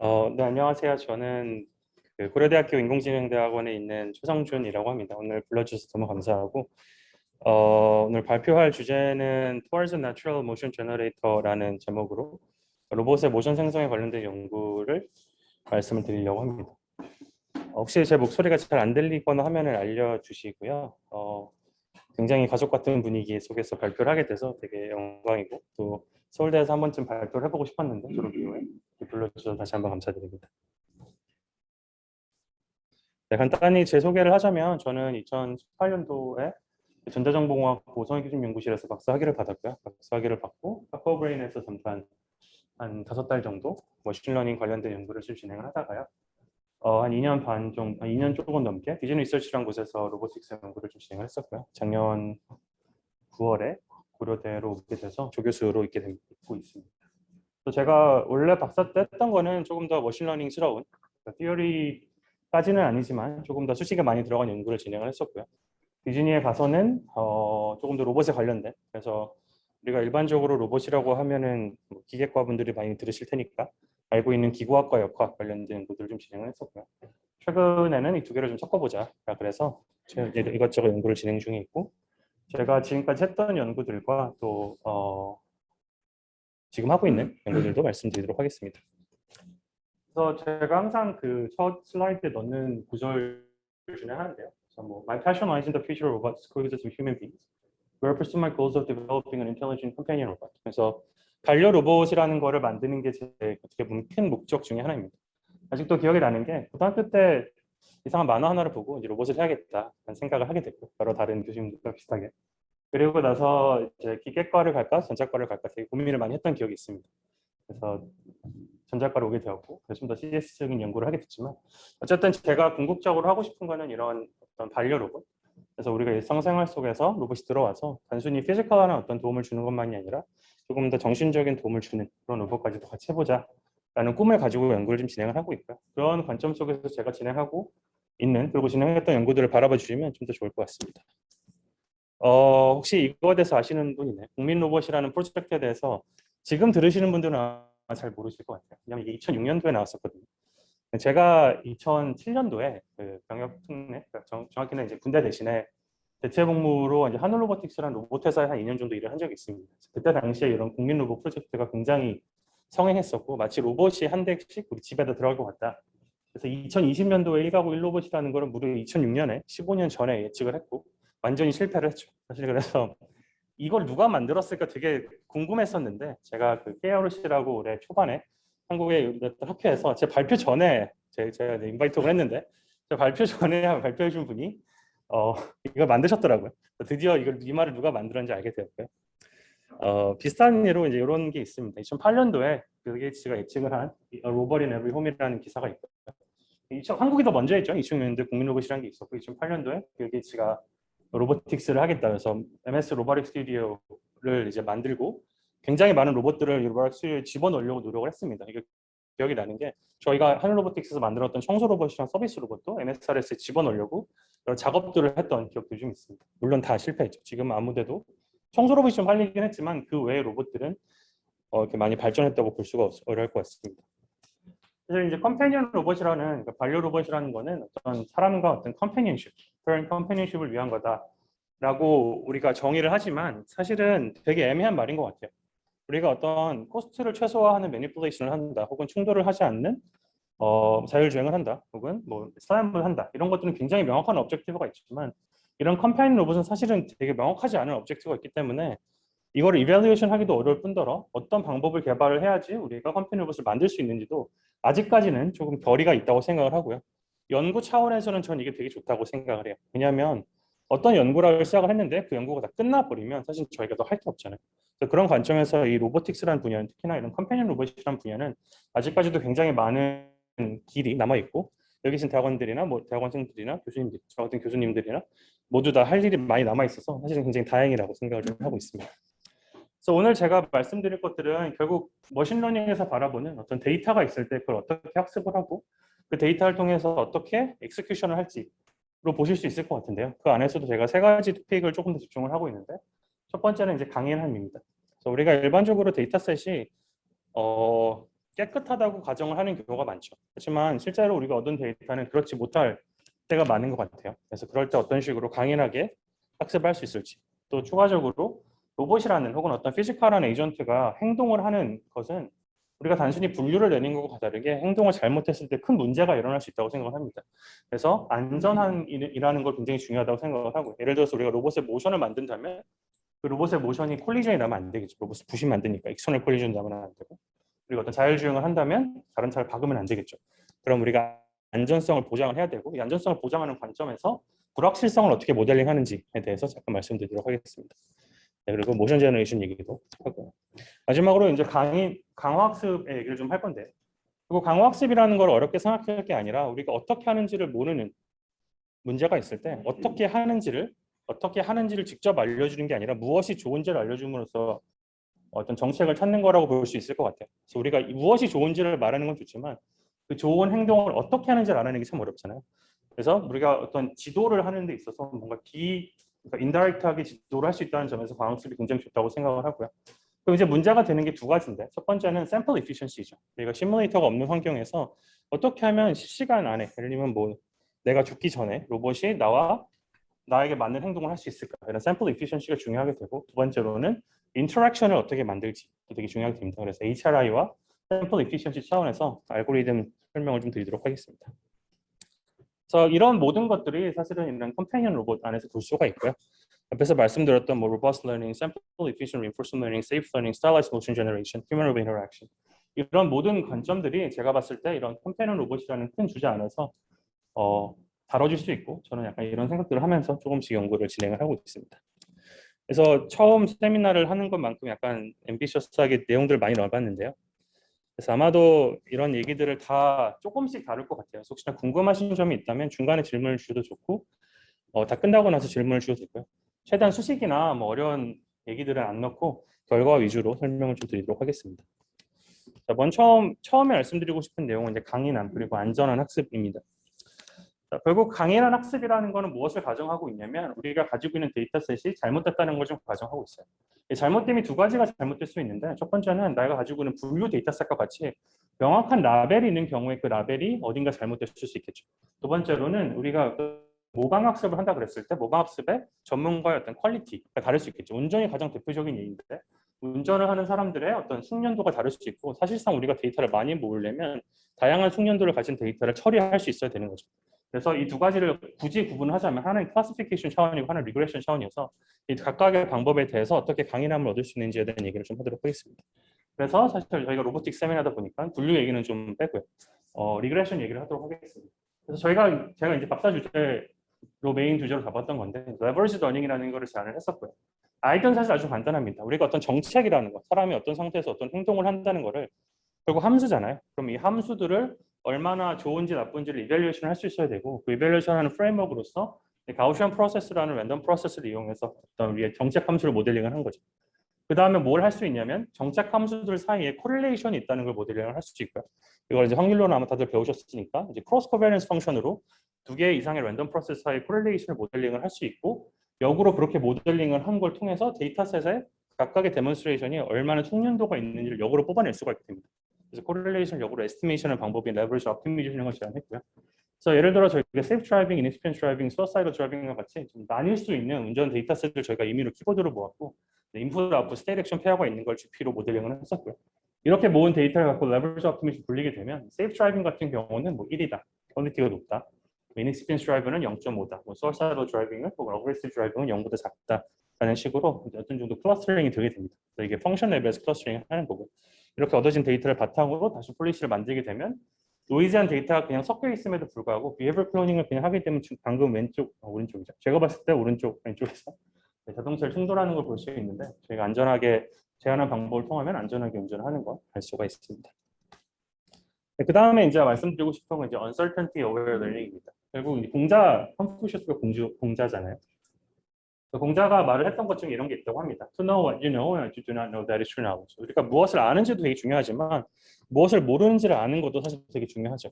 네, 안녕하세요. 저는 그 고려대학교 인공지능대학원에 있는 최성준이라고 합니다. 오늘 불러주셔서 너무 감사하고, 오늘 발표할 주제는 Towards a Natural Motion Generator라는 제목으로 로봇의 모션 생성에 관련된 연구를 말씀을 드리려고 합니다. 혹시 제 목소리가 잘 안 들리거나 하면은 알려주시고요. 굉장히 가족 같은 분위기 속에서 발표를 하게 돼서 되게 영광이고, 또 서울대에서 한 번쯤 발표를 해보고 싶었는데 졸업 이후에 불러주셔서 다시 한번 감사드립니다. 네, 간단히 제 소개를 하자면 저는 2018년도에 전자정보공학 고성익기준연구실에서 박사학위를 받았고요. 박사학위를 받고 파커브레인에서 잠깐 한 5달 정도 머신러닝 관련된 연구를 좀 진행을 하다가요. 한 2년 반 정도, 2년 조금 넘게 디즈니 리서치라는 곳에서 로보틱스 연구를 좀 진행을 했었고요. 작년 9월에 고려대로 오게 돼서 조교수로 있게 되고 있습니다. 또 제가 원래 박사 때 했던 거는 조금 더 머신러닝스러운 티어리까지는 아니지만 조금 더 수식이 많이 들어간 연구를 진행을 했었고요. 디즈니에 가서는 조금 더 로봇에 관련된, 그래서 우리가 일반적으로 로봇이라고 하면은 뭐 기계과 분들이 많이 들으실 테니까 알고 있는 기구학과 역학 관련된 연구들을 좀 진행을 했었고요. 최근에는 이 두 개를 좀 섞어보자. 그래서 제가 이것저것 연구를 진행 중에 있고, 제가 지금까지 했던 연구들과 또 지금 하고 있는 연구들도 말씀드리도록 하겠습니다. 그래서 제가 항상 그 첫 슬라이드에 넣는 구절 중에 하나인데요. 그래서 뭐 My passion lies in the future of robots coexist with human beings. Where I pursue my goals of developing an intelligent companion robot. 그래서 반려 로봇이라는 거를 만드는 게 제 어떻게 보면 큰 목적 중에 하나입니다. 아직도 기억이 나는 게 고등학교 때 이상한 만화 하나를 보고 이제 로봇을 해야겠다는 생각을 하게 됐고, 여러 다른 교수님들과 비슷하게. 그리고 나서 이제 기계과를 갈까 전자과를 갈까 되게 고민을 많이 했던 기억이 있습니다. 그래서 전자과로 오게 되었고, 좀 더 CS적인 연구를 하게 됐지만, 어쨌든 제가 궁극적으로 하고 싶은 거는 이런 어떤 반려 로봇. 그래서 우리가 일상생활 속에서 로봇이 들어와서 단순히 피지컬한 어떤 도움을 주는 것만이 아니라 조금 더 정신적인 도움을 주는 그런 로봇까지도 같이 해보자 라는 꿈을 가지고 연구를 좀 진행을 하고 있고요. 그런 관점 속에서 제가 진행하고 있는, 그리고 진행했던 연구들을 바라봐 주시면 좀 더 좋을 것 같습니다. 혹시 이거에 대해서 아시는 분 있나요? 국민 로봇이라는 프로젝트에 대해서 지금 들으시는 분들은 잘 모르실 것 같아요. 왜냐하면 이게 2006년도에 나왔었거든요. 제가 2007년도에 그 병역 특례, 그러니까 정확히는 이제 군대 대신에 대체복무로 이제 하늘로보틱스라는 로봇 회사에 한 2년 정도 일을 한 적이 있습니다. 그때 당시에 이런 국민 로봇 프로젝트가 굉장히 성행했었고, 마치 로봇이 한 대씩 우리 집에다 들어갈 것 같다. 그래서 2020년도에 1가구 1로봇이라는 거를 무려 2006년에 15년 전에 예측을 했고 완전히 실패를 했죠. 사실 그래서 이걸 누가 만들었을까 되게 궁금했었는데, 제가 그 KRC라고 올해 초반에 한국의 학회에서 제 발표 전에 제가 인바이트를 했는데, 제 발표 전에 발표해 준 분이 이걸 만드셨더라고요. 드디어 이 말을 누가 만들었는지 알게 되었고요. 비슷한 예로 이제 이런 게 있습니다. 2008년도에 빌 게이츠가 예측을 한 로봇 인 에브리 홈이라는 기사가 있고요. 한국이 더 먼저 했죠. 2006년도에 국민 로봇이라는 게 있었고, 2008년도에 빌 게이츠가 로보틱스를 하겠다. 그래서 MS 로보틱 스튜디오를 이제 만들고 굉장히 많은 로봇들을 로보틱 스튜디오에 집어넣으려고 노력을 했습니다. 이게 기억이 나는 게, 저희가 하늘로보틱스에서 만들었던 청소 로봇이랑 서비스 로봇도 MSRS에 집어넣으려고 여러 작업들을 했던 기억도 좀 있습니다. 물론 다 실패했죠. 지금 아무데도 청소 로봇이 좀 팔리긴 했지만 그 외의 로봇들은 이렇게 많이 발전했다고 볼 수가 어려울 것 같습니다. 그래서 이제 컴패니언 로봇이라는, 그러니까 반려 로봇이라는 거는 어떤 사람과 어떤 컴패니언십, 그런 컴패니언십을 위한 거다라고 우리가 정의를 하지만 사실은 되게 애매한 말인 것 같아요. 우리가 어떤 코스트를 최소화하는 매니플레이션을 한다, 혹은 충돌을 하지 않는 자율주행을 한다, 혹은 뭐 슬라임을 한다, 이런 것들은 굉장히 명확한 objective가 있지만, 이런 컴패니언 로봇은 사실은 되게 명확하지 않은 objective가 있기 때문에 이거를 이밸리에이션 하기도 어려울 뿐더러 어떤 방법을 개발을 해야지 우리가 컴패니언 로봇을 만들 수 있는지도 아직까지는 조금 거리가 있다고 생각을 하고요. 연구 차원에서는 전 이게 되게 좋다고 생각을 해요. 왜냐하면 어떤 연구를 시작을 했는데 그 연구가 다 끝나버리면 사실 저희가 더 할 게 없잖아요. 그래서 그런 관점에서 이 로보틱스라는 분야는, 특히나 이런 컴패니언 로봇이라는 분야는 아직까지도 굉장히 많은 길이 남아있고, 여기 계신 대학원들이나 뭐 대학원생들이나 교수님들, 저 같은 교수님들이나 모두 다 할 일이 많이 남아있어서 사실은 굉장히 다행이라고 생각을 좀 하고 있습니다. 그래서 오늘 제가 말씀드릴 것들은 결국 머신러닝에서 바라보는 어떤 데이터가 있을 때 그걸 어떻게 학습을 하고 그 데이터를 통해서 어떻게 엑스큐션을 할지로 보실 수 있을 것 같은데요. 그 안에서도 제가 3가지 토픽을 조금 더 집중을 하고 있는데, 첫 번째는 이제 강의함입니다. 그래서 우리가 일반적으로 데이터셋이 깨끗하다고 가정을 하는 경우가 많죠. 하지만 실제로 우리가 얻은 데이터는 그렇지 못할 때가 많은 것 같아요. 그래서 그럴 때 어떤 식으로 강인하게 학습할 수 있을지, 또 추가적으로 로봇이라는 혹은 어떤 피지컬한 에이전트가 행동을 하는 것은 우리가 단순히 분류를 내는 것과 다르게 행동을 잘못했을 때 큰 문제가 일어날 수 있다고 생각을 합니다. 그래서 안전한이라는 걸 굉장히 중요하다고 생각을 하고, 예를 들어서 우리가 로봇의 모션을 만든다면 그 로봇의 모션이 콜리전이 나면 안 되겠죠. 로봇을 부시면 안 되니까 익스터널 콜리전 나면 안 되고, 그리고 어떤 자율주행을 한다면 다른 차를 박으면 안 되겠죠. 그럼 우리가 안전성을 보장을 해야 되고, 이 안전성을 보장하는 관점에서 불확실성을 어떻게 모델링하는지에 대해서 잠깐 말씀드리도록 하겠습니다. 네, 그리고 모션 제너레이션 얘기도 하고요. 마지막으로 이제 강화학습의 얘기를 좀 할 건데, 그리고 강화학습이라는 걸 어렵게 생각할 게 아니라 우리가 어떻게 하는지를 모르는 문제가 있을 때 어떻게 하는지를 직접 알려주는 게 아니라 무엇이 좋은지를 알려줌으로써 어떤 정책을 찾는 거라고 볼 수 있을 것 같아요. 그래서 우리가 무엇이 좋은지를 말하는 건 좋지만 그 좋은 행동을 어떻게 하는지를 알아내는 게 참 어렵잖아요. 그래서 우리가 어떤 지도를 하는 데 있어서 뭔가 그러니까 인다이렉트하게 지도를 할 수 있다는 점에서 광학습이 굉장히 좋다고 생각을 하고요. 그럼 이제 문제가 되는 게 두 가지인데, 첫 번째는 샘플 에피션시죠. 우리가 시뮬레이터가 없는 환경에서 어떻게 하면 실시간 안에, 예를 들면 뭐 내가 죽기 전에 로봇이 나에게 맞는 행동을 할 수 있을까, 이런 샘플 에피션시가 중요하게 되고, 두 번째로는 인터랙션을 어떻게 만들지 되게 중요하게 됩니다. 그래서 HRI와 샘플 에피션시 차원에서 알고리즘 설명을 좀 드리도록 하겠습니다. 그래서 이런 모든 것들이 사실은 이런 컴패니언 로봇 안에서 볼 수가 있고요. 앞에서 말씀드렸던 뭐 robust learning, sample efficient reinforcement learning, safe learning, stylized motion generation, human robot interaction, 이런 모든 관점들이 제가 봤을 때 이런 컴패니언 로봇이라는 큰 주제 안에서 다뤄질 수 있고, 저는 약간 이런 생각들을 하면서 조금씩 연구를 진행을 하고 있습니다. 그래서 처음 세미나를 하는 것만큼 약간 앰비셔스하게 내용들을 많이 넣어봤는데요. 그래서 아마도 이런 얘기들을 다 조금씩 다룰 것 같아요. 혹시나 궁금하신 점이 있다면 중간에 질문을 주셔도 좋고, 다 끝나고 나서 질문을 주셔도 되고요. 최대한 수식이나 뭐 어려운 얘기들은 안 넣고 결과 위주로 설명을 좀 드리도록 하겠습니다. 자, 먼저 처음에 말씀드리고 싶은 내용은 이제 강인함 그리고 안전한 학습입니다. 자, 결국 강인한 학습이라는 것은 무엇을 가정하고 있냐면 우리가 가지고 있는 데이터셋이 잘못됐다는 걸 좀 가정하고 있어요. 이 잘못됨이 두 가지가 잘못될 수 있는데, 첫 번째는 내가 가지고 있는 분류 데이터셋과 같이 명확한 라벨이 있는 경우에 그 라벨이 어딘가 잘못됐을 수 있겠죠. 두 번째로는 우리가 모방학습을 한다 그랬을 때 모방학습의 전문가의 어떤 퀄리티가 다를 수 있겠죠. 운전이 가장 대표적인 예인데, 운전을 하는 사람들의 어떤 숙련도가 다를 수 있고, 사실상 우리가 데이터를 많이 모으려면 다양한 숙련도를 가진 데이터를 처리할 수 있어야 되는 거죠. 그래서 이 두 가지를 굳이 구분하자면 하나는 클래시피케이션 차원이고 하나는 리그레션 차원이어서 이 각각의 방법에 대해서 어떻게 강인함을 얻을 수 있는지에 대한 얘기를 좀 하도록 하겠습니다. 그래서 사실 저희가 로보틱 세미나다 보니까 분류 얘기는 좀 빼고요. 리그레션 얘기를 하도록 하겠습니다. 그래서 제가 이제 박사 주제로 메인 주제로 잡았던 건데, 레버리지 러닝이라는 거를 제안을 했었고요. 아이디어는 사실 아주 간단합니다. 우리가 어떤 정책이라는 거, 사람이 어떤 상태에서 어떤 행동을 한다는 거를 결국 함수잖아요. 그럼 이 함수들을 얼마나 좋은지 나쁜지를 이밸류에이션 할 수 있어야 되고, 그 이밸류에이션 하는 프레임워크로서 가우시안 프로세스라는 랜덤 프로세스를 이용해서 어떤 우리의 정책 함수를 모델링을 한 거죠. 그 다음에 뭘 할 수 있냐면 정책 함수들 사이에 코릴레이션이 있다는 걸 모델링을 할 수 있고요. 이걸 이제 확률론은 아마 다들 배우셨으니까 이제 크로스 코베런스 펑션으로 두 개 이상의 랜덤 프로세스 사이 코릴레이션을 모델링을 할 수 있고, 역으로 그렇게 모델링을 한 걸 통해서 데이터셋의 각각의 데몬스트레이션이 얼마나 숙련도가 있는지를 역으로 뽑아낼 수가 있게 됩니다. 그래서 코릴레이션 역으로 에스티메이션의 방법인 레버리지 옵티미제이션을 제안했고요. 그래서 예를 들어 저희가 셀프 드라이빙, 인익스피리언스 드라이빙, 수어사이드 드라이빙과 같이 좀 나뉠 수 있는 운전 데이터셋을 저희가 임의로 키보드로 모았고, 인풋, 아웃풋, 스테이트 액션 페어가 있는 걸 GP로 모델링을 했었고요. 이렇게 모은 데이터를 갖고 레버리지 옵티미제이션 불리게 되면 셀프 드라이빙 같은 경우는 뭐 1이다, 퀄리티가 높다. 인익스피리언스 드라이브는 0.5다. 뭐 수어사이드 드라이빙은 혹은 어그레시브 드라이빙은 0보다 작다. 라는 식으로 어떤 정도 클러스터링이 되게 됩니다. 그래서 이게 펑션 레벨에서 클러스터링을 하는 거고, 이렇게 얻어진 데이터를 바탕으로 다시 폴리시를 만들게 되면 노이즈한 데이터가 그냥 섞여 있음에도 불구하고 비헤비어 클로닝을 그냥 하게 되면 방금 오른쪽이죠. 제가 봤을 때 왼쪽에서 자동차를 충돌하는 걸 볼 수 있는데, 저희가 안전하게 제한한 방법을 통하면 안전하게 운전하는 걸 알 수가 있습니다. 네, 그 다음에 이제 말씀드리고 싶은 건 이제 uncertainty aware learning입니다. 결국 컨푸시어스가 공자잖아요. 공자가 말을 했던 것 중에 이런 게 있다고 합니다. To know what you know and to do not know that is true knowledge. 우리가 무엇을 아는지도 되게 중요하지만 무엇을 모르는지를 아는 것도 사실 되게 중요하죠.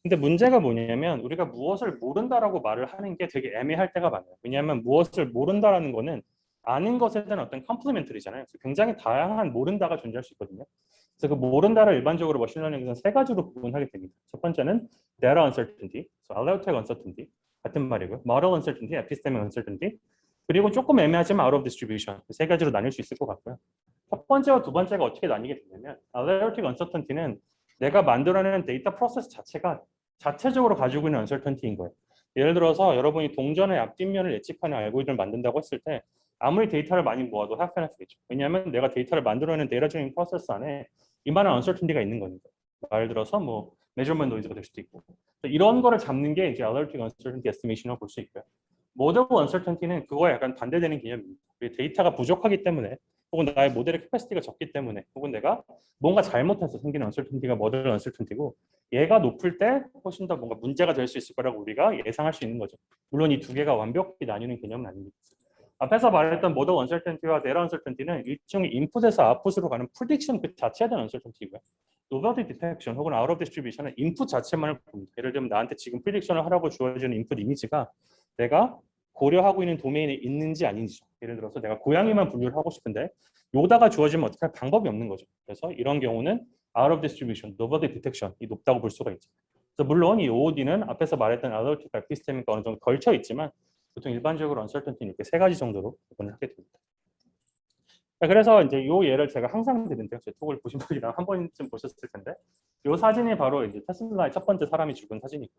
근데 문제가 뭐냐면 우리가 무엇을 모른다라고 말을 하는 게 되게 애매할 때가 많아요. 왜냐하면 무엇을 모른다라는 거는 아는 것에 대한 어떤 컴플리멘터리잖아요. 굉장히 다양한 모른다가 존재할 수 있거든요. 그래서 그 모른다를 일반적으로 머신러닝에서는 세 가지로 구분하게 됩니다. 첫 번째는 data uncertainty, so allotek uncertainty 같은 말이고요. model uncertainty, epistemic uncertainty, 그리고 조금 애매하지만 out of distribution 세 가지로 나뉠 수 있을 것 같고요. 첫 번째와 두 번째가 어떻게 나뉘게 되냐면 allotek uncertainty는 내가 만들어내는 데이터 프로세스 자체가 자체적으로 가지고 있는 uncertainty인 거예요. 예를 들어서 여러분이 동전의 앞뒷면을 예측하는 알고리즘을 만든다고 했을 때 아무리 데이터를 많이 모아도 half-겠죠. 왜냐하면 내가 데이터를 만들어내는 데이터적인 프로세스 안에 이만한 uncertainty가 있는 거니까. 예를 들어서 뭐 measurement noise가 될 수도 있고 이런 거를 잡는 게 이제 allotek uncertainty estimation이라고 볼 수 있고요. model uncertainty는 그거에 약간 반대되는 개념입니다. 데이터가 부족하기 때문에 혹은 나의 모델의 캐퍼시티가 적기 때문에 혹은 내가 뭔가 잘못해서 생기는 uncertainty가 model uncertainty고 얘가 높을 때 훨씬 더 뭔가 문제가 될 수 있을 거라고 우리가 예상할 수 있는 거죠. 물론 이 두 개가 완벽히 나뉘는 개념은 아닙니다. 앞에서 말했던 model uncertainty와 data uncertainty는 일종의 인풋에서 아웃풋으로 가는 prediction 그 자체에 대한 uncertainty고요. novelty detection 혹은 out of distribution은 인풋 자체만을 봅니다. 예를 들면 나한테 지금 prediction을 하라고 주어지는 인풋 이미지가 내가 고려하고 있는 도메인에 있는지 아닌지죠. 예를 들어서 내가 고양이만 분류를 하고 싶은데 요다가 주어지면 어떻게 할 방법이 없는 거죠. 그래서 이런 경우는 out of distribution, novelty detection이 높다고 볼 수가 있죠. 그래서 물론 이 OOD는 앞에서 말했던 allotek, epistemic가 어느 정도 걸쳐 있지만 보통 일반적으로 uncertainty 이렇게 세 가지 정도로 구분을 하게 됩니다. 그래서 이제 이 예를 제가 항상 드는데요. 제 톡을 보신 분이랑 한 번쯤 보셨을 텐데, 이 사진이 바로 이제 테슬라의 첫 번째 사람이 죽은 사진이고,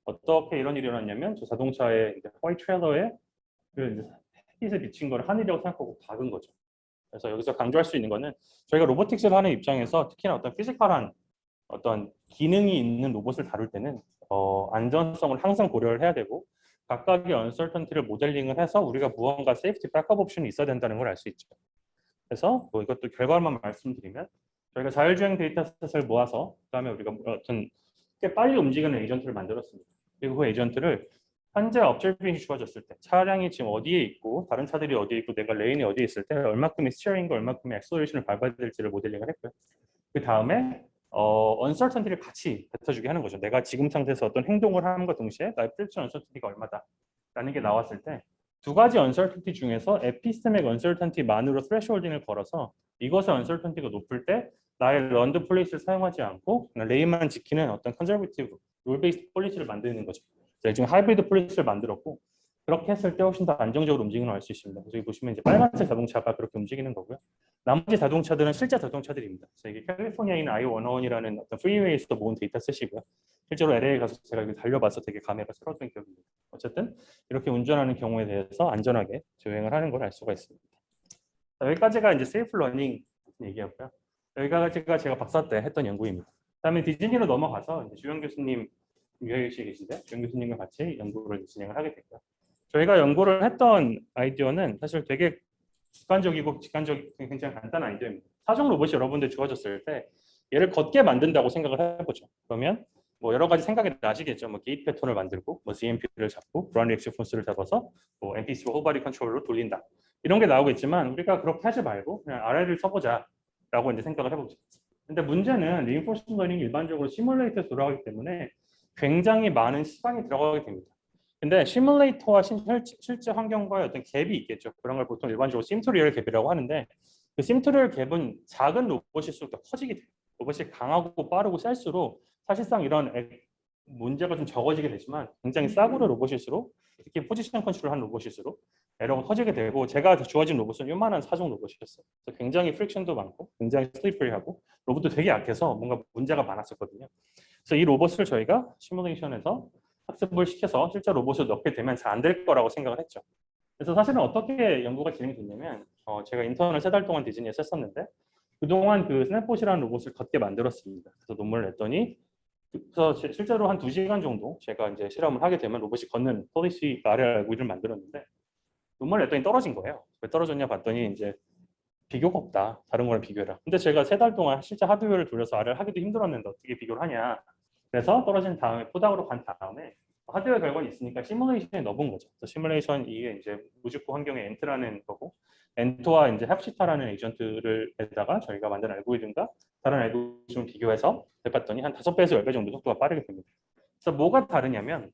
어떻게 이런 일이 일어났냐면, 저 자동차의 이제 화이트 트레일러에 그 햇빛에 비친 걸 하늘이라고 생각하고 박은 거죠. 그래서 여기서 강조할 수 있는 거는 저희가 로보틱스를 하는 입장에서 특히나 어떤 피지컬한 어떤 기능이 있는 로봇을 다룰 때는 안전성을 항상 고려를 해야 되고 각각의 uncertainty를 모델링을 해서 우리가 무언가 세이프티 백업 옵션이 있어야 된다는 걸 알 수 있죠. 그래서 뭐 이것도 결과만 말씀드리면 저희가 자율주행 데이터셋을 모아서 그다음에 우리가 어떤 꽤 빨리 움직이는 에이전트를 만들었습니다. 그리고 그 에이전트를 현재 observation이 주어졌을 때 차량이 지금 어디에 있고 다른 차들이 어디에 있고 내가 레인이 어디에 있을 때 얼마큼의 스티어링과 얼마큼의 액셀러레이션을 밟아야 될지를 모델링을 했고요. 그 다음에 uncertainty를 같이 뱉어주게 하는 거죠. 내가 지금 상태에서 어떤 행동을 하는것 동시에 나의 prediction uncertainty가 얼마다라는 게 나왔을 때 두 가지 uncertainty 중에서 epistemic uncertainty만으로 thresholding을 걸어서 이것의 uncertainty가 높을 때 나의 learned policy를 사용하지 않고 레인만 지키는 어떤 conservative rule-based policy를 만드는 거죠. 지금 하이브리드 폴리스를 만들었고 그렇게 했을 때 훨씬 더 안정적으로 움직이는 걸 알 수 있습니다. 그래서 여기 보시면 이제 빨간색 자동차가 그렇게 움직이는 거고요. 나머지 자동차들은 실제 자동차들입니다. 그래서 이게 캘리포니아에 있는 i101이라는 어떤 프리웨이에서 모은 데이터셋이고요. 실제로 LA에 가서 제가 이거 달려봐서 되게 감회가 새로웠던 기억입니다. 어쨌든 이렇게 운전하는 경우에 대해서 안전하게 주행을 하는 걸 알 수가 있습니다. 여기까지가 이제 세이프 러닝 얘기였고요. 여기까지가 제가 박사 때 했던 연구입니다. 그다음에 디즈니로 넘어가서 이제 주영 교수님 유해유씨 계신데 주영 교수님과 같이 연구를 진행을 하게 됐고요. 저희가 연구를 했던 아이디어는 사실 되게 객관적이고 직관적이고 굉장히 간단한 아이디어입니다. 사종 로봇이 여러분들 주어졌을 때 얘를 걷게 만든다고 생각을 해보죠. 그러면 뭐 여러 가지 생각이 나시겠죠. 뭐 게이트 패턴을 만들고, 뭐 CMP를 잡고, 브라운 렉시폰스를 잡아서 뭐 NPC와 홀바디 컨트롤로 돌린다. 이런 게 나오겠지만 우리가 그렇게 하지 말고 그냥 RL을 써보자라고 이제 생각을 해보죠. 근데 문제는 리인포스먼트 러닝이 일반적으로 시뮬레이터에 돌아가기 때문에 굉장히 많은 시간이 들어가게 됩니다. 근데 시뮬레이터와 실제 환경과의 어떤 갭이 있겠죠. 그런 걸 보통 일반적으로 심토리얼 갭이라고 하는데 그 심토리얼 갭은 작은 로봇일수록 더 커지게 돼요. 로봇이 강하고 빠르고 셀수록 사실상 이런 문제가 좀 적어지게 되지만 굉장히 싸구려 로봇일수록 특히 포지션 컨트롤한 로봇일수록 에러가 커지게 되고 제가 주어진 로봇은 요만한 사종 로봇이었어요. 그래서 굉장히 프릭션도 많고 굉장히 슬리퍼리하고 로봇도 되게 약해서 뭔가 문제가 많았었거든요. 그래서 이 로봇을 저희가 시뮬레이션에서 학습을 시켜서 실제 로봇을 넣게 되면 잘 안 될 거라고 생각을 했죠. 그래서 사실은 어떻게 연구가 진행이 됐냐면 제가 인턴을 3달 동안 디즈니에서 했었는데 그동안 그 스냅봇이라는 로봇을 걷게 만들었습니다. 그래서 논문을 냈더니 그래서 실제로 한 2시간 정도 제가 이제 실험을 하게 되면 로봇이 걷는 폴리시 아래 알고리즘을 만들었는데 논문을 냈더니 떨어진 거예요. 왜 떨어졌냐 봤더니 이제 비교가 없다. 다른 거랑 비교해라. 근데 제가 3달 동안 실제 하드웨어를 돌려서 R을 하기도 힘들었는데 어떻게 비교를 하냐. 그래서 떨어진 다음에 포닥으로 간 다음에 하드웨어 결과는 있으니까 시뮬레이션에 넣어본 거죠. 그래서 시뮬레이션 이게 이제 무직구 환경의 엔트라는 거고 엔트와 이제 헵시타라는 에이전트를에다가 저희가 만든 알고리즘과 다른 알고리즘을 비교해서 해봤더니 한 5배에서 10배 정도 속도가 빠르게 됩니다. 그래서 뭐가 다르냐면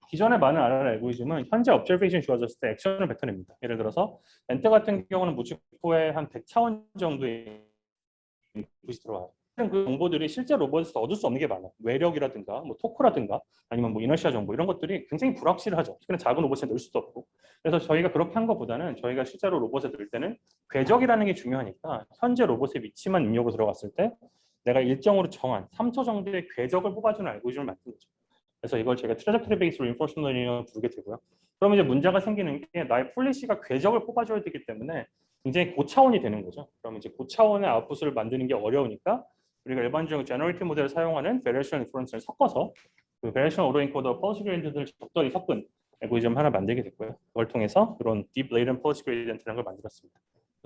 기존의 많은 RL 알고리즘은 현재 observation 주어졌을 때 액션을 뱉어냅니다. 예를 들어서 엔트 같은 경우는 무직구의 한 100차원 정도의 인풋이 들어와요. 그 정보들이 실제 로봇에서 얻을 수 없는 게 많아요. 외력이라든가 뭐 토크라든가 아니면 뭐 이너시아 정보 이런 것들이 굉장히 불확실하죠. 특히나 작은 로봇에 넣을 수도 없고. 그래서 저희가 그렇게 한 것보다는 저희가 실제로 로봇에 넣을 때는 궤적이라는 게 중요하니까 현재 로봇의 위치만 입력으로 들어갔을 때 내가 일정으로 정한 3초 정도의 궤적을 뽑아주는 알고리즘을 만든 거죠. 그래서 이걸 제가 트래젝토리 베이스 리인포스먼트 러닝이라고 부르게 되고요. 그러면 이제 문제가 생기는 게 나의 폴리시가 궤적을 뽑아줘야 되기 때문에 굉장히 고차원이 되는 거죠. 그럼 이제 고차원의 아웃풋을 만드는 게 어려우니까 우리가 일반적으로 제너레이티브 모델을 사용하는 베리에이션 인퍼런스를 섞어서 그 베리에이션 오토엔코더 펄스 그레디언트를 적절히 섞은 알고리즘 하나 만들게 됐고요. 그걸 통해서 그런 딥 레이던 펄스 그레디언트라는 걸 만들었습니다.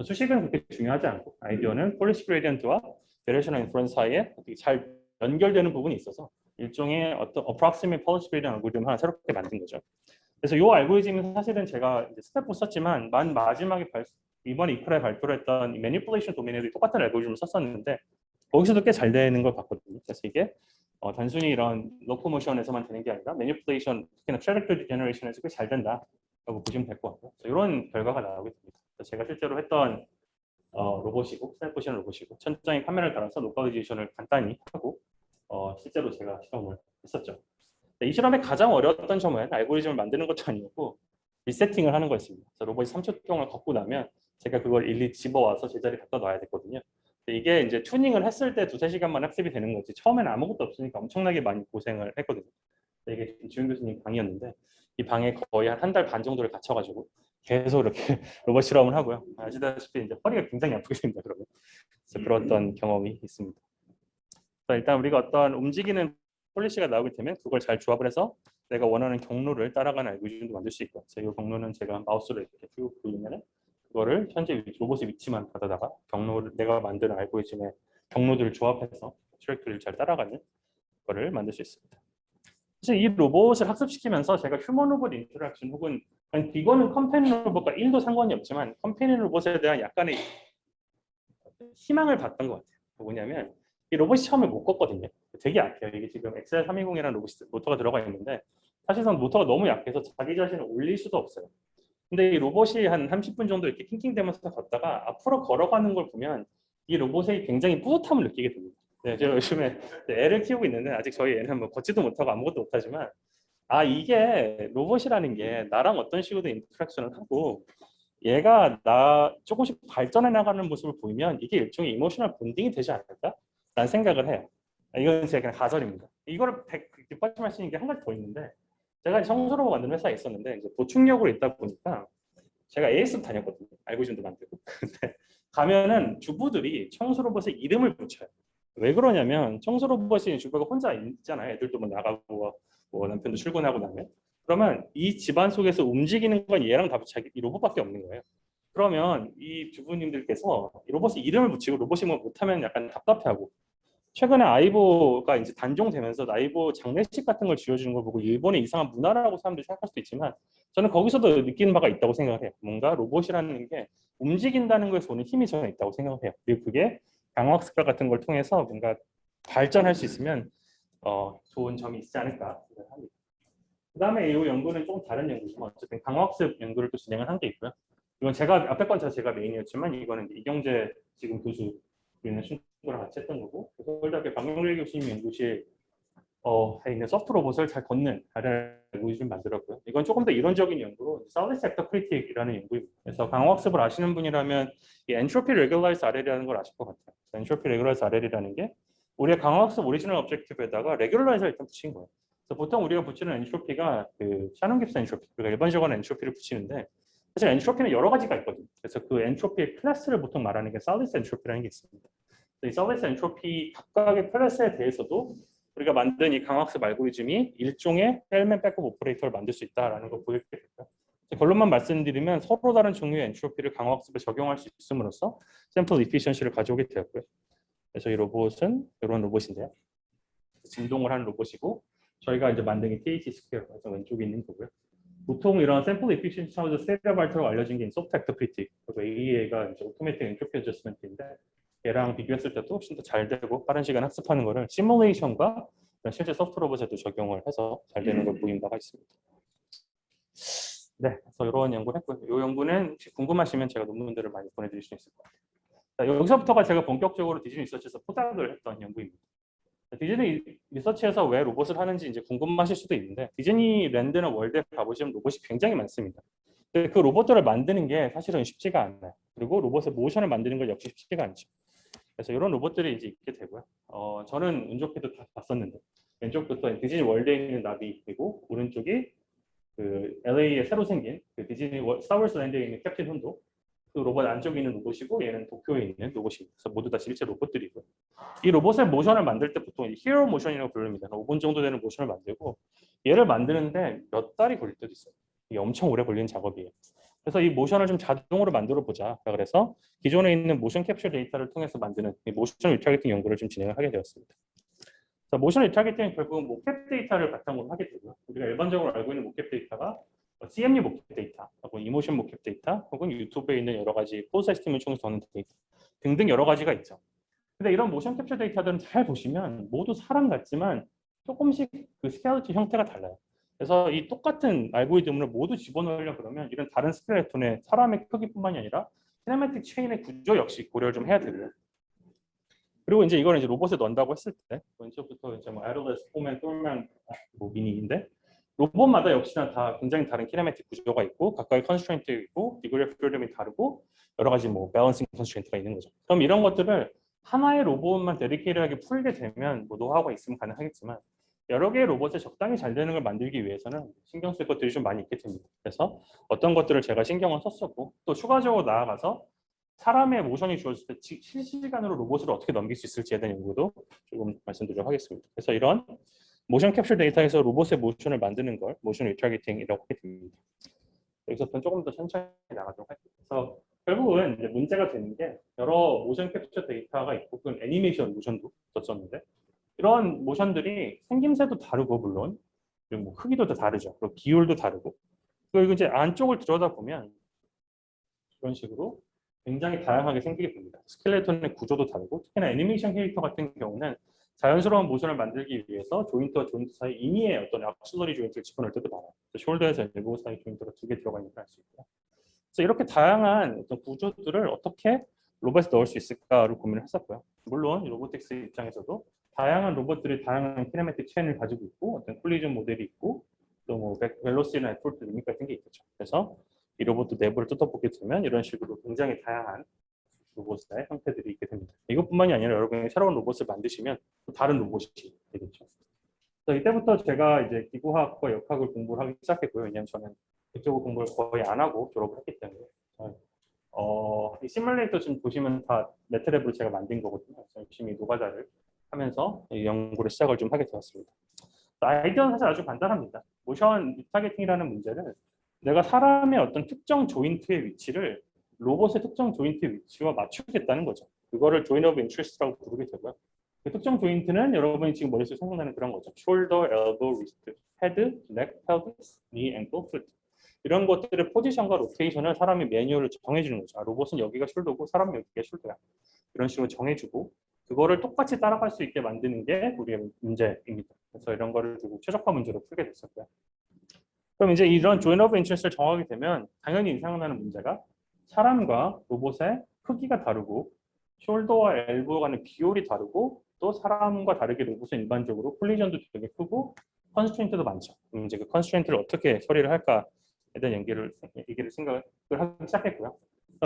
수식은 그렇게 중요하지 않고 아이디어는 폴리시 그레디언트와 베리에이션 인퍼런스 사이에 어떻게 잘 연결되는 부분이 있어서 일종의 어떤 approximate pulse gradient 알고리즘 하나 새롭게 만든 거죠. 그래서 이 알고리즘은 사실은 제가 이제 스텝4 썼지만 마지막에 이번에 이크라에 발표를 했던 매니플레이션 도메인에도 똑같은 알고리즘을 썼었는데 거기서도 꽤 잘 되는 걸 봤거든요. 그래서 이게 단순히 이런 로코모션에서만 되는 게 아니라 매니플레이션, 특히나 트래젝토리 제너레이션에서 꽤 잘 된다라고 보시면 될 것 같고요. 이런 결과가 나오게 됩니다. 그래서 제가 실제로 했던 로봇이고 스냅포션 로봇이고 천장에 카메라를 달아서 로컬리제이션을 간단히 하고 실제로 제가 실험을 했었죠. 이 실험의 가장 어려웠던 점은 알고리즘을 만드는 것도 아니었고 리세팅을 하는 거였습니다. 그래서 로봇이 3초 동안 걷고 나면 제가 그걸 일일이 집어와서 제자리에 갖다 놔야 됐거든요. 이게 이제 튜닝을 했을 때 2~3시간만 학습이 되는 거지 처음에는 아무것도 없으니까 엄청나게 많이 고생을 했거든요. 이게 지훈 교수님 방이었는데 이 방에 거의 한 달 반 정도를 갇혀가지고 계속 이렇게 로봇 실험을 하고요. 아시다시피 이제 허리가 굉장히 아프게 됩니다. 그러면 그래서 그런 어떤 경험이 있습니다. 일단 우리가 어떤 움직이는 폴리시가 나오게 되면 그걸 잘 조합을 해서 내가 원하는 경로를 따라가는 알고리즘도 만들 수 있고, 이 경로는 제가 마우스로 이렇게 쭉 돌리면 그거를 현재 로봇의 위치만 받아다가 경로를 내가 만든 알고리즘의 경로들을 조합해서 트랙토리를 잘 따라가는 거를 만들 수 있습니다. 사실 이 로봇을 학습시키면서 제가 휴먼 로봇 인터랙션 혹은 이거는 컴패니언 로봇과 1도 상관이 없지만 컴패니언 로봇에 대한 약간의 희망을 봤던 것 같아요. 뭐냐면 이 로봇이 처음에 못 걷거든요. 되게 약해요. 이게 지금 XL320이라는 로봇 모터가 들어가 있는데 사실상 모터가 너무 약해서 자기 자신을 올릴 수도 없어요. 근데 이 로봇이 한 30분 정도 이렇게 낑낑대면서 걷다가 앞으로 걸어가는 걸 보면 이 로봇에 굉장히 뿌듯함을 느끼게 됩니다. 네, 제가 요즘에 애를 키우고 있는데 아직 저희 애는 뭐 걷지도 못하고 아무것도 못하지만 이게 로봇이라는 게 나랑 어떤 식으로 인터랙션을 하고 얘가 나 조금씩 발전해 나가는 모습을 보이면 이게 일종의 이모셔널 본딩이 되지 않을까라는 생각을 해요. 이건 제가 그냥 가설입니다. 이거를 뒷받침할 수 있는 게 한 가지 더 있는데 제가 청소로봇 만드는 회사에 있었는데 이제 보충력으로 있다 보니까 제가 AS도 다녔거든요. 알고리즘도 만들고. 근데 가면은 주부들이 청소로봇에 이름을 붙여요. 왜 그러냐면 청소로봇이 주부가 혼자 있잖아요. 애들도 뭐 나가고 뭐 남편도 출근하고 나면 그러면 이 집안 속에서 움직이는 건 얘랑 다 자기 이 로봇밖에 없는 거예요. 그러면 이 주부님들께서 이 로봇에 이름을 붙이고 로봇이 뭐 못하면 약간 답답해하고 최근에 아이보가 이제 단종되면서 아이보 장례식 같은 걸 지어주는 걸 보고 일본의 이상한 문화라고 사람들이 생각할 수도 있지만 저는 거기서도 느끼는 바가 있다고 생각을 해요. 뭔가 로봇이라는 게 움직인다는 것에서 오는 힘이 저는 있다고 생각을 해요. 그리고 그게 강화학습과 같은 걸 통해서 뭔가 발전할 수 있으면 좋은 점이 있지 않을까 생각합니다. 그 다음에 이 연구는 조금 다른 연구지만 어쨌든 강화학습 연구를 또 진행을 한 게 있고요. 이건 제가 앞에 건 제가 메인이었지만 이거는 이경재 지금 교수 우리는 친구랑 같이 했던 거고 서울대학교 박용렬 교수님 연구실 있는 소프트 로봇을 잘 걷는 알고리즘을 만들었고요. 이건 조금 더 이론적인 연구로 서비스 액터 크리틱이라는 연구입니다. 그래서 강화학습을 아시는 분이라면 이 엔트로피 레귤라이즈 RL이라는 걸 아실 것 같아요. 엔트로피 레귤라이즈 RL이라는 게 우리가 강화학습 오리지널 오브젝티브에다가 레귤라이저를 일단 붙인 거예요. 그래서 보통 우리가 붙이는 엔트로피가 그 샤논 깁스 엔트로피, 우리가 일반적으로 엔트로피를 붙이는데 사실 엔트로피는 여러 가지가 있거든요. 그래서 그 엔트로피의 클래스를 보통 말하는 게 서비스 엔트로피라는 게 있습니다. 이 서비스 엔트로피 각각의 클래스에 대해서도 우리가 만든 이 강학습 알고리즘이 일종의 헬멧 백업 오퍼레이터를 만들 수 있다라는 걸 보여주게 됐고요. 결론만 말씀드리면 서로 다른 종류의 엔트로피를 강학습에 적용할 수 있음으로써 샘플 이피션시를 가져오게 되었고요. 그래서 이 로봇은 이런 로봇인데요. 진동을 하는 로봇이고 저희가 이제 만든 게 TAT 스퀘어에서 왼쪽에 있는 거고요. 보통 이런 샘플 이피션시 차원에서 스테레오 발터로 알려진 게 소프트 액터피티 그리고 AEA가 이제 오토매틱 엔트로피 어저스먼트인데 얘랑 비교했을 때도 훨씬 더 잘 되고 빠른 시간 학습하는 거를 시뮬레이션과 실제 소프트 로봇에도 적용을 해서 잘 되는 걸 보인 바가 있습니다. 네, 그래서 이런 연구를 했고요. 이 연구는 혹시 궁금하시면 제가 논문들을 많이 보내드릴 수 있을 것 같아요. 자, 여기서부터가 제가 본격적으로 디즈니 리서치에서 포닥을 했던 연구입니다. 디즈니 리서치에서 왜 로봇을 하는지 이제 궁금하실 수도 있는데 디즈니랜드나 월드에 가보시면 로봇이 굉장히 많습니다. 근데 그 로봇들을 만드는 게 사실은 쉽지가 않아요. 그리고 로봇의 모션을 만드는 것 역시 쉽지가 않죠. 그래서 이런 로봇들이 이제 있게 되고요. 저는 운 좋게도 다 봤었는데 왼쪽부터 디즈니 월드에 있는 나비 그리고 오른쪽이 그 LA에 새로 생긴 그 디즈니 스타워즈 랜드에 있는 캡틴 혼도 그 로봇 안쪽에 있는 로봇이고 얘는 도쿄에 있는 로봇입니다. 그래서 모두 다 실제 로봇들이고요. 이 로봇의 모션을 만들 때 보통 히어로 모션이라고 부릅니다. 5분 정도 되는 모션을 만들고 얘를 만드는데 몇 달이 걸릴 때도 있어요. 이게 엄청 오래 걸리는 작업이에요. 그래서 이 모션을 좀 자동으로 만들어 보자. 그래서 기존에 있는 모션 캡처 데이터를 통해서 만드는 이 모션 리타겟팅 연구를 좀 진행을 하게 되었습니다. 모션 리타겟팅은 결국은 모캡 데이터를 바탕으로 하게 되고요. 우리가 일반적으로 알고 있는 모캡 데이터가 CMU 모캡 데이터, 혹은 이모션 모캡 데이터, 혹은 유튜브에 있는 여러 가지 포즈 시스템을 통해서 얻는 데이터 등등 여러 가지가 있죠. 근데 이런 모션 캡처 데이터들은 잘 보시면 모두 사람 같지만 조금씩 그 스켈레톤 형태가 달라요. 그래서 이 똑같은 알고리즘을 모두 집어넣으려 그러면 이런 다른 스켈레톤의 사람의 크기뿐만이 아니라 시네매틱 체인의 구조 역시 고려를 좀 해야 되고요. 그리고 이제 이걸 이제 로봇에 넣는다고 했을 때 왼쪽부터 이제 뭐 애들레스, 폼앤, 똘맨 뭐 미니인데 로봇마다 역시나 다 굉장히 다른 키네매틱 구조가 있고 각각의 컨스트레인트가 있고 디그리 오브 프리덤이 다르고 여러 가지 뭐 밸런싱 컨스트레인트가 있는 거죠. 그럼 이런 것들을 하나의 로봇만 데디케이트하게 풀게 되면 뭐 노하우가 있으면 가능하겠지만 여러 개의 로봇에 적당히 잘 되는 걸 만들기 위해서는 신경 쓸 것들이 좀 많이 있게 됩니다. 그래서 어떤 것들을 제가 신경을 썼었고 또 추가적으로 나아가서 사람의 모션이 주어졌을 때 실시간으로 로봇을 어떻게 넘길 수 있을지에 대한 연구도 조금 말씀드리도록 하겠습니다. 그래서 이런 모션 캡처 데이터에서 로봇의 모션을 만드는 걸 모션 리타겟팅이라고 하게 됩니다. 여기서부터 조금 더 천천히 나가도록 할게요. 그래서 결국은 이제 문제가 되는 게 여러 모션 캡처 데이터가 있고 그건 애니메이션 모션도 있었는데 이런 모션들이 생김새도 다르고 물론 그리고 뭐 크기도 다 다르죠. 그리고 비율도 다르고 그리고 이제 안쪽을 들여다보면 이런 식으로 굉장히 다양하게 생기게 됩니다. 스켈레톤의 구조도 다르고 특히나 애니메이션 캐릭터 같은 경우는 자연스러운 모션을 만들기 위해서 조인트와 조인트 사이 임의의 어떤 악실러리 조인트를 집어넣을 때도 많아요. 숄더에서 엘보 사이 조인트가 두 개 들어가 있는 걸 알 수 있고요. 그래서 이렇게 다양한 어떤 구조들을 어떻게 로봇에 넣을 수 있을까를 고민을 했었고요. 물론 로보틱스 입장에서도 다양한 로봇들이 다양한 키네매틱 체인을 가지고 있고 어떤 콜리전 모델이 있고 또 뭐 벨로시나 애플트 리밋 같은 게 있겠죠. 그래서 이 로봇 내부를 뜯어보게 되면 이런 식으로 굉장히 다양한 로봇의 형태들이 있게 됩니다. 이것뿐만이 아니라 여러분이 새로운 로봇을 만드시면 또 다른 로봇이 되겠죠. 그래서 이때부터 제가 이제 기구학과 역학을 공부를 하기 시작했고요. 왜냐하면 저는 그쪽 공부를 거의 안 하고 졸업을 했기 때문에. 이 시뮬레이터 지금 보시면 다 매트랩으로 제가 만든 거거든요. 그래서 열심히 노가다를 하면서 이 연구를 시작을 좀 하게 되었습니다. 아이디어는 사실 아주 간단합니다. 모션 리타겟팅이라는 문제는 내가 사람의 어떤 특정 조인트의 위치를 로봇의 특정 조인트의 위치와 맞추겠다는 거죠. 그거를 조인 오브 인트레스트라고 부르게 되고요. 그 특정 조인트는 여러분이 지금 머릿속에 생각나는 그런 거죠. 숄더, 엘보, 리스트, 헤드, 넥, 펠비스, 니, 앵클, 풋. 이런 것들의 포지션과 로테이션을 사람이 매뉴얼을 정해주는 거죠. 로봇은 여기가 숄더고 사람은 여기가 숄더야. 이런 식으로 정해주고 그거를 똑같이 따라갈 수 있게 만드는 게 우리의 문제입니다. 그래서 이런 거를 두고 최적화 문제로 풀게 됐었고요. 그럼 이제 이런 조인 오브 인트레스트를 정하게 되면 당연히 생각나는 문제가 사람과 로봇의 크기가 다르고 숄더와 엘보 간의 비율이 다르고 또 사람과 다르게 로봇은 일반적으로 콜리전도 되게 크고 컨스트레인트도 많죠. 그럼 이제 그 컨스트레인트를 어떻게 처리를 할까에 대한 생각을 하기 시작했고요.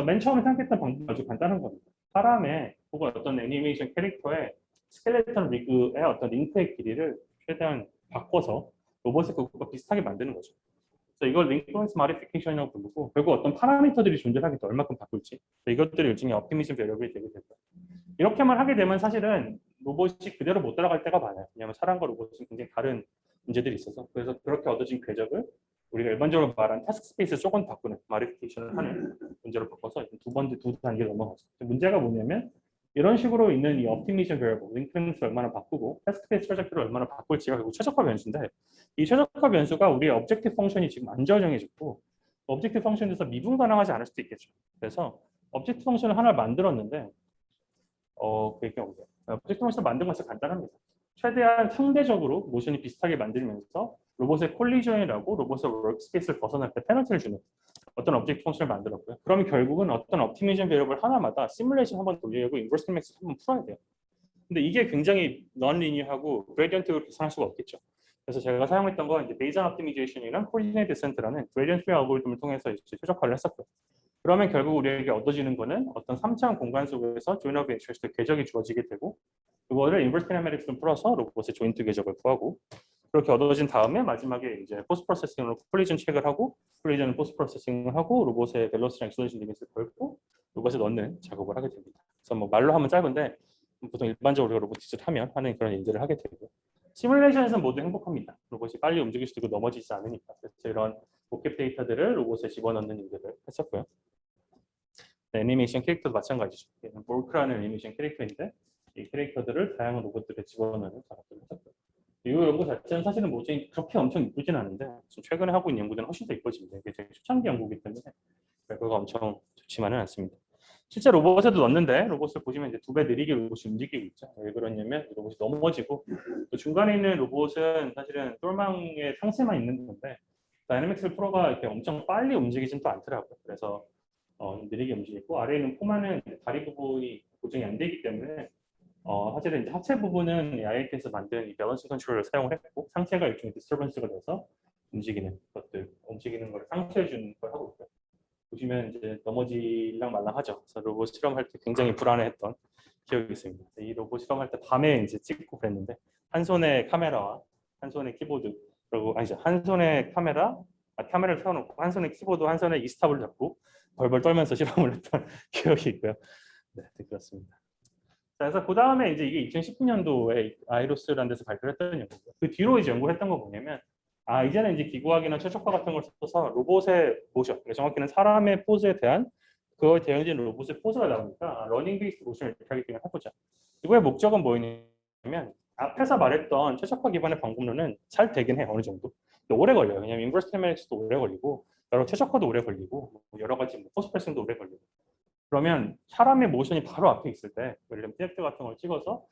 맨 처음에 생각했던 방법은 아주 간단한 겁니다. 사람의 혹은 어떤 애니메이션 캐릭터의 스켈레톤 리그의 어떤 링크의 길이를 최대한 바꿔서 로봇의 그것과 비슷하게 만드는 거죠. 그래서 이걸 링크런스 마디피케이션이라고 부르고 결국 어떤 파라미터들이 존재하기 때 얼마큼 바꿀지 이것들이 일종의 옵티미즘 베리어블이 되게 되고요. 이렇게만 하게 되면 사실은 로봇이 그대로 못 따라갈 때가 많아요. 왜냐하면 사람과 로봇은 굉장히 다른 문제들이 있어서 그래서 그렇게 얻어진 궤적을 우리가 일반적으로 말하는 타스크 스페이스 조금 바꾸는 마디피케이션을 하는 문제로 바꿔서 두 단계로 넘어가죠. 문제가 뭐냐면 이런 식으로 있는 이 옵티미션 베리어블, 링크런스를 얼마나 바꾸고 타스크 스페이스 프로젝트를 얼마나 바꿀지가 결국 최적화 변수인데 이 최적화 변수가 우리의 objective 펑션이 지금 안 정해졌고 objective 펑션에서 미분 가능하지 않을 수도 있겠죠. 그래서 objective 펑션을 하나 만들었는데 그게 objective 펑션을 만든 것은 간단합니다. 최대한 상대적으로 모션이 비슷하게 만들면서 로봇의 콜리전이라고 로봇의 워크스페이스를 벗어날 때 페널티를 주는 어떤 object 펑션을 만들었고요. 그러면 결국은 어떤 optimization variable 하나마다 시뮬레이션 한번 돌리고 inverse max 한번 풀어야 돼요. 근데 이게 굉장히 non-linear하고 gradient으로 계산할 수가 없겠죠. 그래서 제가 사용했던 건 이제 Bayesian optimization이랑 coordinate descent라는 gradient tree 알고리즘을 통해서 이제 최적화를 했었고요. 그러면 결국 우리에게 얻어지는 거는 어떤 3차원 공간 속에서 joint of interest 궤적이 주어지게 되고 그거를 inverse kinematics로 풀어서 로봇의 조인트 궤적을 구하고 그렇게 얻어진 다음에 마지막에 이제 포스트 프로세싱으로 콜리전 체크를 하고 콜리전은 포스트 프로세싱을 하고 로봇의 벨로시랑 액셀레이션 리밋을 걸고 로봇에 넣는 작업을 하게 됩니다. 그래서 뭐 말로 하면 짧은데 보통 일반적으로 우리가 로봇 디짓 하면 하는 그런 일들을 하게 되고 시뮬레이션에서는 모두 행복합니다. 로봇이 빨리 움직일 수도 있고 넘어지지 않으니까. 그래서 이런 모캡 데이터들을 로봇에 집어넣는 일들을 했었고요. 네, 애니메이션 캐릭터도 마찬가지죠. 볼크라는 애니메이션 캐릭터인데 이 캐릭터들을 다양한 로봇들에 집어넣는 작업들을 했었고요. 이 연구 자체는 사실은 뭐 그렇게 엄청 이쁘진 않은데 지금 최근에 하고 있는 연구들은 훨씬 더 이뻐집니다. 이게 되게 초창기 연구이기 때문에 결과가 엄청 좋지만은 않습니다. 실제 로봇에도 넣었는데 로봇을 보시면 이제 2배 느리게 로봇이 움직이고 있죠. 왜 그러냐면 로봇이 넘어지고 또 중간에 있는 로봇은 사실은 똘망의 상체만 있는 건데 다이내믹스 프로가 이렇게 엄청 빨리 움직이진 또 않더라고요. 그래서 느리게 움직이고 아래에 있는 포마는 다리 부분이 고정이 안 되기 때문에 사실은 이제 하체 부분은 IIT에서 만든 이 밸런스 컨트롤을 사용을 했고 상체가 일종의 디스터번스가 돼서 움직이는 것들, 움직이는 걸 상쇄해 주는 걸 하고 있고요. 보시면 이제 넘어지랑 말랑하죠. 그래서 로봇 실험할 때 굉장히 불안해했던 기억이 있습니다. 이 로봇 실험할 때 밤에 이제 찍고 그랬는데 한 손에 카메라와 한 손에 키보드 그리고 아니죠 한 손에 카메라를 세워놓고 한 손에 키보드 한 손에 이스탑을 잡고 벌벌 떨면서 실험을 했던 기억이 있고요. 네, 그렇습니다. 자, 그래서 그 다음에 이제 이게 2019년도에 아이로스라는 데서 발표를 했던 연구고요. 그 뒤로 이제 연구를 했던 거 뭐냐면 이제는 이제 기구학이나 최적화 같은 걸 써서 로봇의 모션, 정확히는 사람의 포즈에 대한 그거에 대응된 로봇의 포즈가 나오니까 러닝 베이스 모션을 타겟팅을 해보자. 이거의 목적은 뭐였냐면 앞에서 말했던 최적화 기반의 방법론은 잘 되긴 해요. 어느 정도. 근데 오래 걸려요. 왜냐면 인버스 키네마틱스도 오래 걸리고 여러 최적화도 오래 걸리고 여러 가지 포스트 프레싱도 오래 걸리고 그러면 사람의 모션이 바로 앞에 있을 때 예를 들면 트랙터 같은 걸 찍어서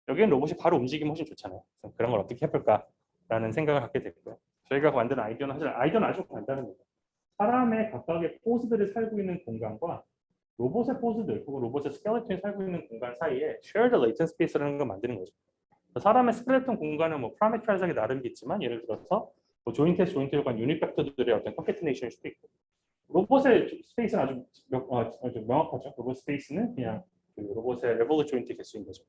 여기는 로봇이 바로 움직이면 훨씬 좋잖아요. 그런 걸 어떻게 해볼까라는 생각을 갖게 됐고요. 저희가 만든 아이디어는 사실 아이디어는 아주 간단합니다. 사람의 각각의 포즈들을 살고 있는 공간과 로봇의 포즈들 혹은 로봇의 스켈레톤이 살고 있는 공간 사이에 shared latent space라는 걸 만드는 거죠. 사람의 스켈레톤 공간은 뭐 파라미터라이즈하기 나름이겠지만 예를 들어서 뭐 조인트에서 조인트에 관한 유닛 벡터들의 어떤 컨캐티네이션일 수도 있고 로봇의 스페이스는 아주 명확하죠. 로봇 스페이스는 그냥 그 로봇의 레볼루트 조인트 개수인 거죠.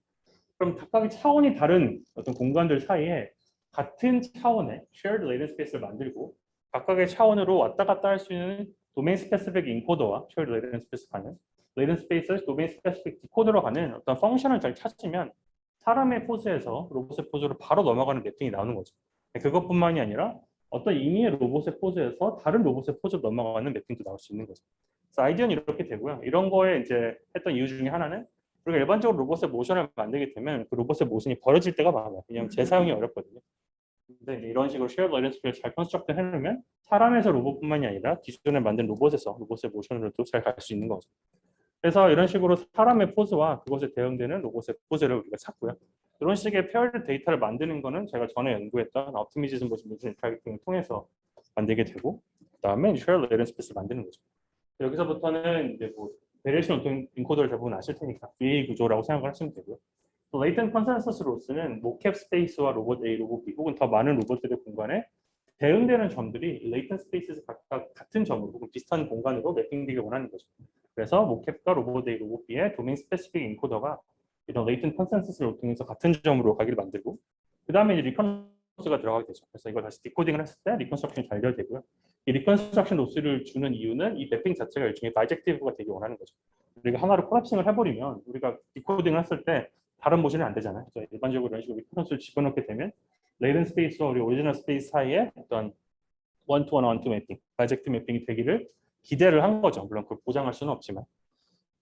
그럼 각각의 차원이 다른 어떤 공간들 사이에 같은 차원의 shared latent space를 만들고 각각의 차원으로 왔다 갔다 할 수 있는 도메인 스페시픽 인코더와 shared latent space 가는 latent space를 도메인 스페시픽 디코더로 가는 어떤 펑션을 잘 찾으면 사람의 포즈에서 로봇의 포즈로 바로 넘어가는 매핑이 나오는 거죠. 그것뿐만이 아니라 어떤 임의의 로봇의 포즈에서 다른 로봇의 포즈로 넘어가는 매핑도 나올 수 있는 거죠. 그래서 아이디어는 이렇게 되고요. 이런 거에 이제 했던 이유 중에 하나는 우리가 일반적으로 로봇의 모션을 만들게 되면 그 로봇의 모션이 벌어질 때가 많아요. 왜냐하면 재사용이 어렵거든요. 근데 이런 식으로 쉐어 밸런스를 잘 컨스트럭트 해놓으면 사람에서 로봇뿐만이 아니라 기존에 만든 로봇에서 로봇의 모션으로도 잘 갈 수 있는 거죠. 그래서 이런 식으로 사람의 포즈와 그것에 대응되는 로봇의 포즈를 우리가 찾고요. 이런 식의 페어드 데이터를 만드는 거는 제가 전에 연구했던 옵티미즘 모션 타겟팅을 통해서 만들게 되고 그다음에 쉐어 레이런스 스페이스를 만드는 거죠. 여기서부터는 이제 뭐 베리에이션 인코더를 대부분 아실 테니까 VA 구조라고 생각을 하시면 되고요. 레이턴 컨센서스 로스는 모캡 스페이스와 로봇 A, 로봇 B 혹은 더 많은 로봇들의 공간에 대응되는 점들이 레이턴 스페이스에서 각각 같은 점으로 혹은 비슷한 공간으로 매핑되길 원하는 거죠. 그래서 모캡과 로봇 A, 로봇 B의 도메인 스페시픽 인코더가 이런 레이턴 컨센서스를 통해서 같은 점으로 가기를 만들고 그 다음에 이제 리컨스트럭션가 들어가게 되죠. 그래서 이걸 다시 디코딩을 했을 때 리컨스트럭션이 잘 되고요. 이 리컨스트럭션 로스를 주는 이유는 이 매핑 자체가 일종의 바이젝티브가 되기 원하는 거죠. 우리가 하나로 콜랩싱을 해버리면 우리가 디코딩을 했을 때 다른 모션이 안 되잖아요. 그래서 일반적으로 이런 식으로 리컨스를 집어넣게 되면 레이던 스페이스와 우리 오리지널 스페이스 사이에 어떤 원투원 원투 매핑, 바이젝트 매핑이 되기를 기대를 한 거죠. 물론 그걸 보장할 수는 없지만.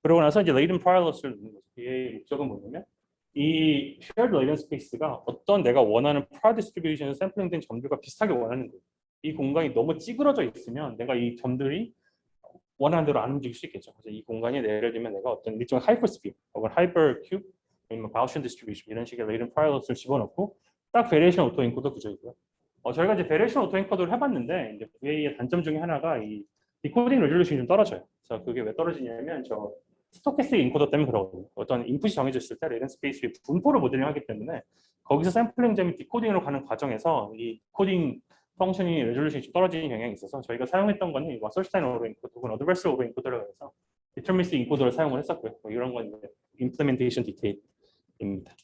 그러고 나서 이제 레이든 프라이러스를 넣는 거죠. 이의 목적은 뭐냐면 이 shared latent space가 어떤 내가 원하는 프라 디스트리뷰션 샘플링된 점들과 비슷하게 원하는 거예요. 이 공간이 너무 찌그러져 있으면 내가 이 점들이 원하는 대로 안 움직일 수 있겠죠. 그래서 이 공간이 예를 들면 내가 어떤 일종의 하이퍼 스피드 혹은 하이퍼 큐브 아니면 바우션 디스트리뷰션 이런 식의 레이든 프라이러스를 집어넣고 딱 베리에이션 오토 인코더 구조이고요. 저희가 이제 베리에이션 오토 인코더를 해봤는데 이제 VA의 단점 중에 하나가 이 디코딩 레졸루션이 좀 떨어져요. 그래서 그게 왜 떨어지냐면 저 스토캐스틱 인코더 때문에 그러거든요. 어떤 인풋이 정해졌을 때 레이던 스페이스의 분포를 모델링하기 때문에 거기서 샘플링 점이 디코딩으로 가는 과정에서 이 디코딩 펑션이 레졸루션이 좀 떨어지는 경향이 있어서 저희가 사용했던 거는 이 서치타임 오버 인코더 혹은 어드버스 오버 인코더라고 해서 디터미니스틱 인코더를 사용을 했었고요. 뭐 이런 건 이제 임플리멘테이션 디테일입니다.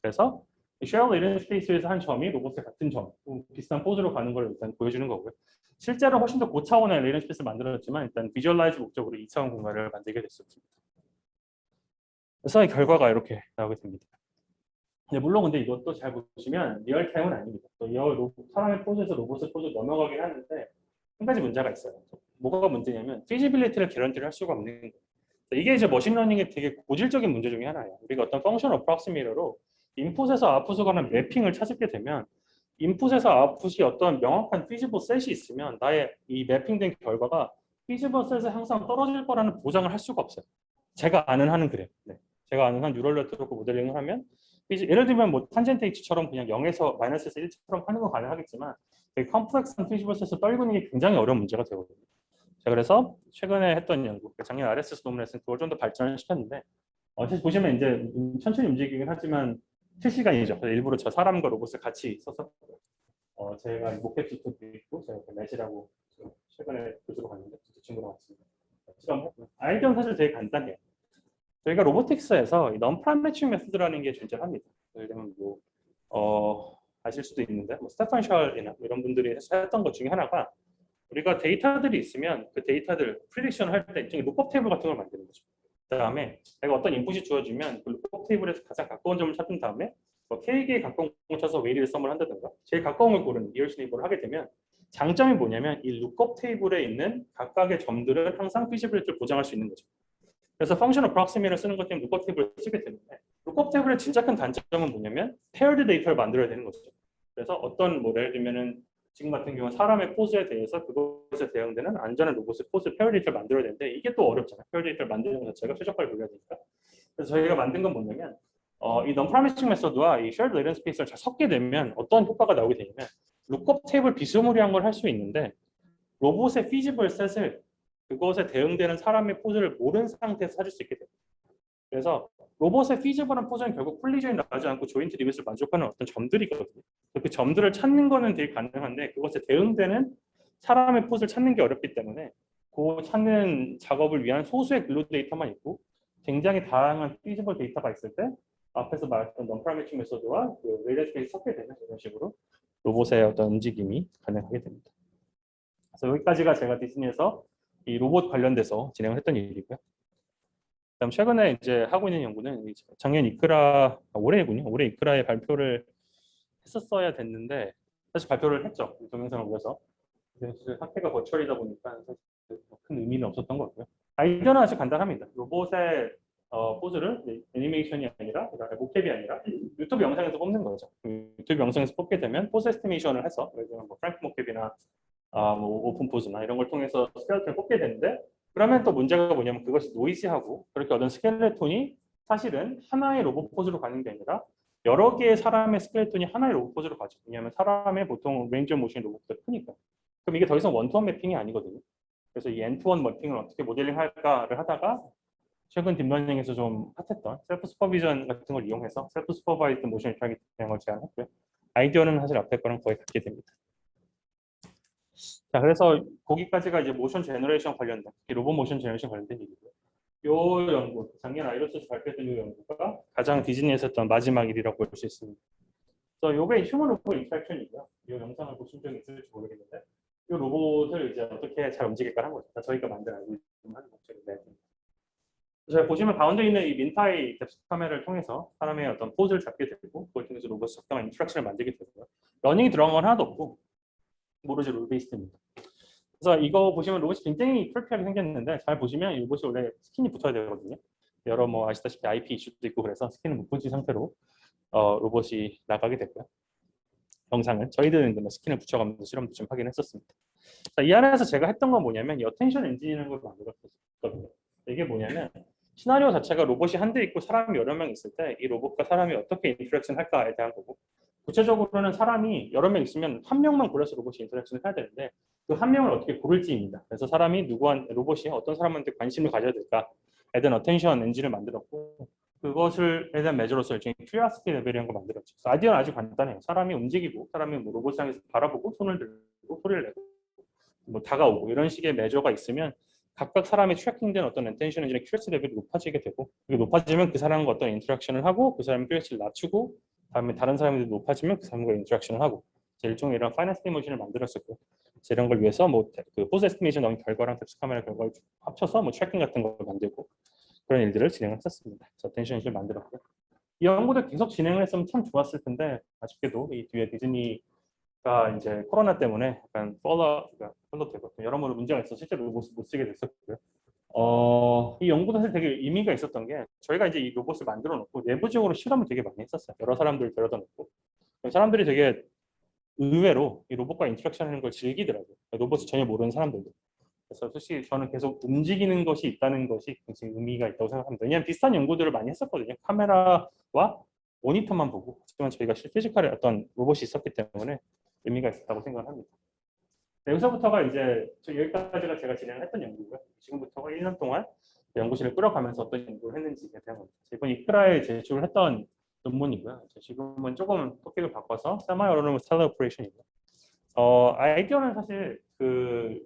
그래서 쉐어 레이던 스페이스에서 한 점이 로봇의 같은 점, 비슷한 포즈로 가는 걸 일단 보여주는 거고요. 실제로 훨씬 더 고차원의 레이던 스페이스를 만들었지만 일단 비주얼라이즈 목적으로 2차원 공간을 만들게 됐습니다. 그래서 이 결과가 이렇게 나오게 됩니다. 물론 근데 이것도 잘 보시면 리얼타임은 아닙니다. 또 사람의 포즈에서 로봇의 포즈 넘어가긴 하는데 한 가지 문제가 있어요. 뭐가 문제냐면 피지빌리티를 개런티를 할 수가 없는 거예요. 이게 이제 머신러닝의 되게 고질적인 문제 중에 하나예요. 우리가 어떤 펑션 어프록시메이터로 인풋에서 아웃풋에 관한 매핑을 찾게 되면 인풋에서 아웃풋이 어떤 명확한 피지블 셋이 있으면 나의 이 매핑된 결과가 피지블 셋에 항상 떨어질 거라는 보장을 할 수가 없어요. 제가 아는 한은 그래요. 네. 제가 아는 한 뉴럴 네트워크 모델링을 하면 예를 들면 뭐 탄젠트 H처럼 그냥 0에서 마이너스에서 1처럼 하는 건 가능하겠지만 되게 컴플렉스한 피지블 셋을 떨구는 게 굉장히 어려운 문제가 되거든요. 자, 그래서 최근에 했던 연구, 작년 RSS 논문에서 그걸 좀 더 발전을 시켰는데 사실 보시면 이제 천천히 움직이긴 하지만 실시간이죠. 그래서 일부러 저 사람과 로봇을 같이 써서 제가 목표 지표도 있고 제가 매시라고 최근에 교수로 갔는데 그 친구랑 같이 실험했고요. 아이디어는 사실 되게 간단해요. 저희가 로보틱스에서 non-prime matching 메소드라는 게 존재합니다. 예를 들면 뭐 아실 수도 있는데 뭐 스테판 셜이나 이런 분들이 했던 것 중에 하나가 우리가 데이터들이 있으면 그 데이터들 프리딕션 할 때 일종의 룩업 테이블 같은 걸 만드는 거죠. 그다음에 내가 어떤 인풋이 주어지면 그 룩업 테이블에서 가장 가까운 점을 찾은 다음에 뭐 K개에 가까운 걸 쳐서 웨이리를 썸을 한다든가 제일 가까운 걸 고르는 리얼스 네이버를 하게 되면 장점이 뭐냐면 이 룩업 테이블에 있는 각각의 점들은 항상 피지빌리티를 보장할 수 있는 거죠. 그래서 펑션 어프록시메이터를 쓰는 것 때문에 룩업 테이블을 쓰게 되는데 룩업 테이블의 진짜 큰 단점은 뭐냐면 페어드 데이터를 만들어야 되는 거죠. 그래서 어떤 뭐 예를 들면은 지금 같은 경우는 사람의 포즈에 대해서 그것에 대응되는 안전한 로봇의 포즈 페어 데이터를 만들어야 되는데 이게 또 어렵잖아요. 페어 데이터를 만드는 것 자체가 최적화를 돌려야 되니까. 그래서 저희가 만든 건 뭐냐면 이 non-promising 메소드와 이 shared latent space를 잘 섞게 되면 어떤 효과가 나오게 되냐면 룩업 테이블 비스무리한 걸 할 수 있는데 로봇의 feasible set을 그것에 대응되는 사람의 포즈를 모르는 상태에서 찾을 수 있게 됩니다. 그래서 로봇의 피지블한 포즈는 결국 콜리전이 나지 않고 조인트 리밋을 만족하는 어떤 점들이거든요. 그 점들을 찾는 거는 되게 가능한데 그것에 대응되는 사람의 포즈를 찾는 게 어렵기 때문에 그 찾는 작업을 위한 소수의 글루 데이터만 있고 굉장히 다양한 피지블 데이터가 있을 때 앞에서 말했던 non-parametric 메소드와 그 레이더 스페이스 섞게 되는 이런 식으로 로봇의 어떤 움직임이 가능하게 됩니다. 그래서 여기까지가 제가 디즈니에서 이 로봇 관련돼서 진행을 했던 일이고요. 그다음 최근에 이제 하고 있는 연구는 작년 이크라 올해군요. 올해 이크라의 발표를 했었어야 됐는데 사실 발표를 했죠. 동영상을 보여서. 사실 학회가 버추얼이다 보니까 사실 큰 의미는 없었던 것 같고요. 아이디어는 아주 간단합니다. 로봇의 포즈를 애니메이션이 아니라 모캡이 아니라 유튜브 영상에서 뽑는 거죠. 유튜브 영상에서 뽑게 되면 포즈 에스티메이션을 해서 예를 들면 뭐 프랭크 모캡이나 뭐 오픈 포즈나 이런 걸 통해서 스켈레톤을 뽑게 되는데 그러면 또 문제가 뭐냐면 그것이 노이즈하고 그렇게 얻은 스켈레톤이 사실은 하나의 로봇 포즈로 가는 게 아니라 여러 개의 사람의 스켈레톤이 하나의 로봇 포즈로 가죠. 왜냐하면 사람의 보통 레인지 오브 모션이 로봇보다 크니까. 그럼 이게 더 이상 원투원 매핑이 아니거든요. 그래서 이 엔투원 매핑을 어떻게 모델링 할까를 하다가 최근 딥러닝에서 좀 핫했던 셀프 슈퍼비전 같은 걸 이용해서 셀프 슈퍼바이드 모션 트래킹을 제안했고요. 아이디어는 사실 앞에 거랑 거의 같게 됩니다. 자, 그래서 거기까지가 이제 모션 제너레이션 관련된, 로봇 모션 제너레이션 관련된 얘기고요. 요 연구, 작년 아이로스에서 발표된 이 연구가 가장 디즈니에서 했던 마지막 일이라고 볼 수 있습니다. 그래서 요게 휴먼 로봇 인터랙션이고요. 이 영상을 보신 적이 있을지 모르겠는데, 이 로봇을 이제 어떻게 잘 움직일까 한 거죠. 저희가 만든 알고리즘 하는 목적인데. 자, 보시면 가운데 있는 이 민타이 뎁스 카메라를 통해서 사람의 어떤 포즈를 잡게 되고, 그걸 통해서 로봇 적당한 인터랙션을 만들게 되고요. 러닝이 들어간 건 하나도 없고, 모르지 롤 베이스입니다. 그래서 이거 보시면 로봇이 굉장히 프리피하게 생겼는데 잘 보시면 이 로봇이 원래 스킨이 붙어야 되거든요. 여러 뭐 아시다시피 IP 이슈도 있고 그래서 스킨을 못 붙인 상태로 로봇이 나가게 됐고요. 영상을 저희들은 뭐 스킨을 붙여가면서 실험도 좀 하긴 했었습니다. 자, 이 안에서 제가 했던 건 뭐냐면 이 어텐션 엔진이라는 걸 만들었거든요. 이게 뭐냐면 시나리오 자체가 로봇이 한 대 있고 사람이 여러 명 있을 때 이 로봇과 사람이 어떻게 인터랙션 할까에 대한 거고 구체적으로는 사람이 여러 명 있으면 한 명만 골라서 로봇이 인터랙션을 해야 되는데 그 한 명을 어떻게 고를지입니다. 그래서 사람이 로봇이 어떤 사람한테 관심을 가져야 될까에 대한 어텐션 엔진을 만들었고 그것을 에 대한 매저로서 일종의 큐리오시티 레벨이라는 걸 만들었죠. 그래서 아이디어는 아주 간단해요. 사람이 움직이고 사람이 뭐 로봇 상에서 바라보고 손을 들고 소리를 내고 뭐 다가오고 이런 식의 매저가 있으면 각각 사람의 트래킹된 어떤 어텐션 엔진의 큐리오시티 레벨이 높아지게 되고 그게 높아지면 그 사람과 어떤 인터랙션을 하고 그 사람의 큐리오시티를 낮추고 다음에 다른 사람들이 높아지면 그 사람과 인터랙션을 하고 일종의 이런 파이낸스 머신을 만들었었고 이런 걸 위해서 뭐그 포즈 에스티메이션 넣은 결과랑 뎁스 카메라 결과를 합쳐서 뭐 트래킹 같은 걸 만들고 그런 일들을 진행했었습니다. 그래서 어텐션 엔진을 만들었고 이 연구도 계속 진행을 했으면 참 좋았을 텐데 아쉽게도 이 뒤에 디즈니가 이제 코로나 때문에 약간 폴로되고 여러모로 문제가 있어서 실제로 못 쓰게 됐었고요. 이 연구도 사실 되게 의미가 있었던 게 저희가 이제 이 로봇을 만들어 놓고 내부적으로 실험을 되게 많이 했었어요. 여러 사람들을 데려다 놓고 사람들이 되게 의외로 이 로봇과 인터랙션 하는 걸 즐기더라고요. 로봇을 전혀 모르는 사람들도. 그래서 솔직히 저는 계속 움직이는 것이 있다는 것이 굉장히 의미가 있다고 생각합니다. 왜냐하면 비슷한 연구들을 많이 했었거든요. 카메라와 모니터만 보고 하지만 저희가 피지컬에 어떤 로봇이 있었기 때문에 의미가 있었다고 생각을 합니다. 네, 여기서부터가 이제 여기까지가 제가 진행했던 연구고요. 지금부터가 1년 동안 연구실을 끌어가면서 어떤 연구를 했는지에 대한 겁니다. 이번 이크라에 제출을 했던 논문이고요. 지금은 조금 토픽을 바꿔서 Semi-Autonomous Teleoperation입니다. 아이디어는 사실 그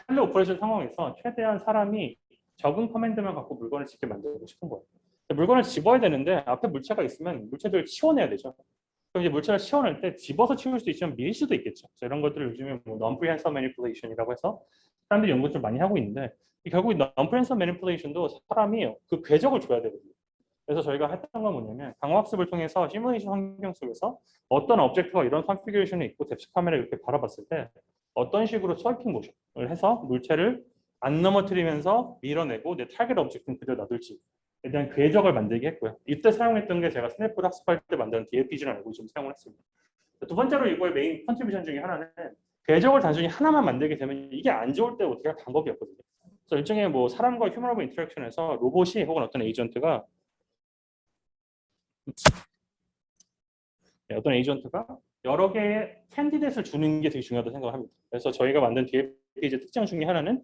텔레오퍼레이션 상황에서 최대한 사람이 적은 커맨드만 갖고 물건을 집게 만들고 싶은 거예요. 물건을 집어야 되는데 앞에 물체가 있으면 물체들을 치워내야 되죠. 그럼 이제 물체를 치워낼 때 집어서 치울 수 있지만 밀 수도 있겠죠. 그래서 이런 것들을 요즘에 뭐 non-prehensile manipulation이라고 해서 사람들이 연구를 많이 하고 있는데 결국 non-prehensile manipulation도 사람이 그 궤적을 줘야 되거든요. 그래서 저희가 했던 건 뭐냐면 강화학습을 통해서 시뮬레이션 환경 속에서 어떤 오브젝트가 이런 컨피규레이션이 있고 뎁스 카메라를 이렇게 바라봤을 때 어떤 식으로 스와이핑 모션을 해서 물체를 안 넘어뜨리면서 밀어내고 내 타겟 오브젝트는 그대로 놔둘지에 대한 궤적을 만들게 했고요. 이때 사용했던 게 제가 스냅을 학습할 때 만든 DLPG라는 알고리즘을 사용을 했습니다. 두 번째로 이거의 메인 컨트리뷰션 중에 하나는 궤적을 단순히 하나만 만들게 되면 이게 안 좋을 때 어떻게 할 방법이 없거든요. 그래서 일종의 뭐 사람과 휴머너블 인터랙션에서 로봇이 혹은 어떤 에이전트가 어떤 에이전트가 여러 개의 캔디데이트를 주는 게 되게 중요하다고 생각합니다. 그래서 저희가 만든 DLP의 특징 중에 하나는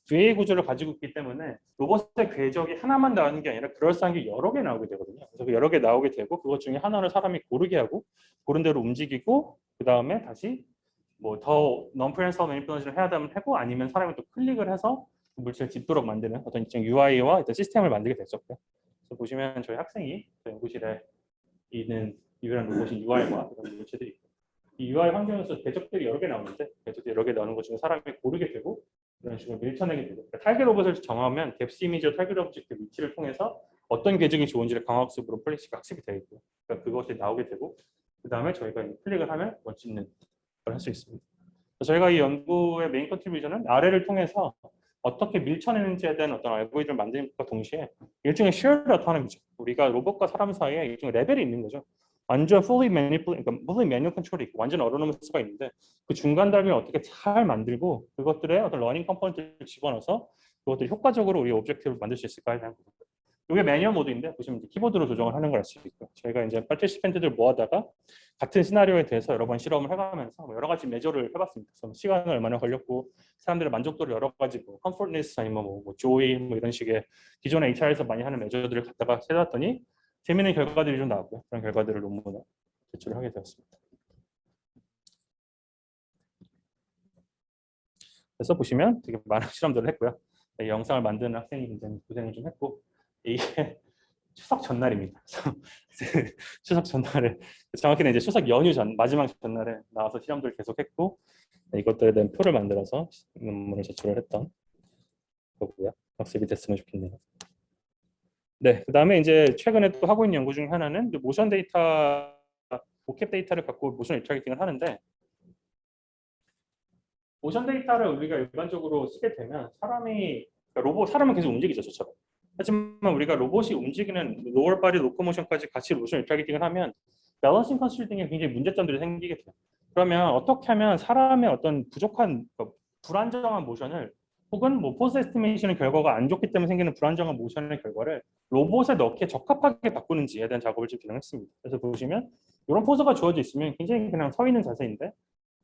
VA 구조를 가지고 있기 때문에 로봇의 궤적이 하나만 나오는 게 아니라 그럴싸한 게 여러 개 나오게 되거든요. 그래서 그 여러 개 나오게 되고 그것 중에 하나를 사람이 고르게 하고 고른 대로 움직이고 그 다음에 다시 뭐 더 non-prehensile manipulation을 해야 되면 하고 아니면 사람이 또 클릭을 해서 그 물체를 짚도록 만드는 어떤 일정 UI와 어떤 시스템을 만들게 됐었고요. 그래서 보시면 저희 학생이 연구실에 있는 유일한 로봇인 UI와 그런 물체들이 있고 이 UI 환경에서 궤적들이 여러 개 나오는데 궤적들이 여러 개 나오는 것 중에 사람이 고르게 되고 이런 식으로 밀쳐내게 되고 그러니까 타겟 로봇을 정하면 뎁스 이미지와 타겟 오브젝트 위치를 통해서 어떤 궤적이 좋은지를 강화학습으로 폴리시가 학습이 되어 있고 그러니까 그것이 나오게 되고 그 다음에 저희가 클릭을 하면 멋있는 걸 할 수 있습니다. 저희가 이 연구의 메인 컨트리뷰션은 아래를 통해서 어떻게 밀쳐내는지에 대한 어떤 알고리즘을 만드는 것과 동시에 일종의 shared autonomy죠. 우리가 로봇과 사람 사이에 일종의 레벨이 있는 거죠. 완전 fully manipulate, 그러니까 fully manual control이 있고 완전 autonomous가 있는데 그 중간 단계를 어떻게 잘 만들고 그것들의 어떤 러닝 컴포넌트를 집어넣어서 그것들이 효과적으로 우리 오브젝트를 만들 수 있을까에 대한 부분. 이게 매뉴얼 모드인데 보시면 이제 키보드로 조정을 하는 걸 알 수 있고요. 저희가 이제 파티시펜트들 모아다가 같은 시나리오에 대해서 여러 번 실험을 해가면서 여러 가지 매저를 해봤습니다. 그래서 시간은 얼마나 걸렸고 사람들의 만족도를 여러 가지 뭐 컴포트니스 아니면 뭐 조이 뭐 이런 식의 기존의 HR에서 많이 하는 매저들을 갖다가 해봤더니 재미있는 결과들이 좀 나왔고요. 그런 결과들을 논문에 제출을 하게 되었습니다. 그래서 보시면 되게 많은 실험들을 했고요. 이 영상을 만드는 학생이 굉장히 고생을 좀 했고 이게 추석 전날입니다. 추석 전날에 정확히는 이제 추석 연휴 전 마지막 전날에 나와서 실험들을 계속했고 이것들에 대한 표를 만들어서 논문을 제출을 했던 거고요. 학습이 됐으면 좋겠네요. 네, 그다음에 이제 최근에 또 하고 있는 연구 중 하나는 모션 데이터, 보캡 데이터를 갖고 모션 리타겟팅을 하는데 모션 데이터를 우리가 일반적으로 쓰게 되면 그러니까 사람은 계속 움직이죠, 저처럼. 하지만 우리가 로봇이 움직이는 로어 바디 로코모션까지 같이 모션 리타겟팅을 하면 밸런싱 컨스트레인트에 굉장히 문제점들이 생기게 돼요. 그러면 어떻게 하면 사람의 어떤 부족한 불안정한 모션을 혹은 뭐 포즈 에스티메이션의 결과가 안 좋기 때문에 생기는 불안정한 모션의 결과를 로봇에 넣기에 적합하게 바꾸는지에 대한 작업을 좀 진행했습니다. 그래서 보시면 이런 포즈가 주어져 있으면 굉장히 그냥 서 있는 자세인데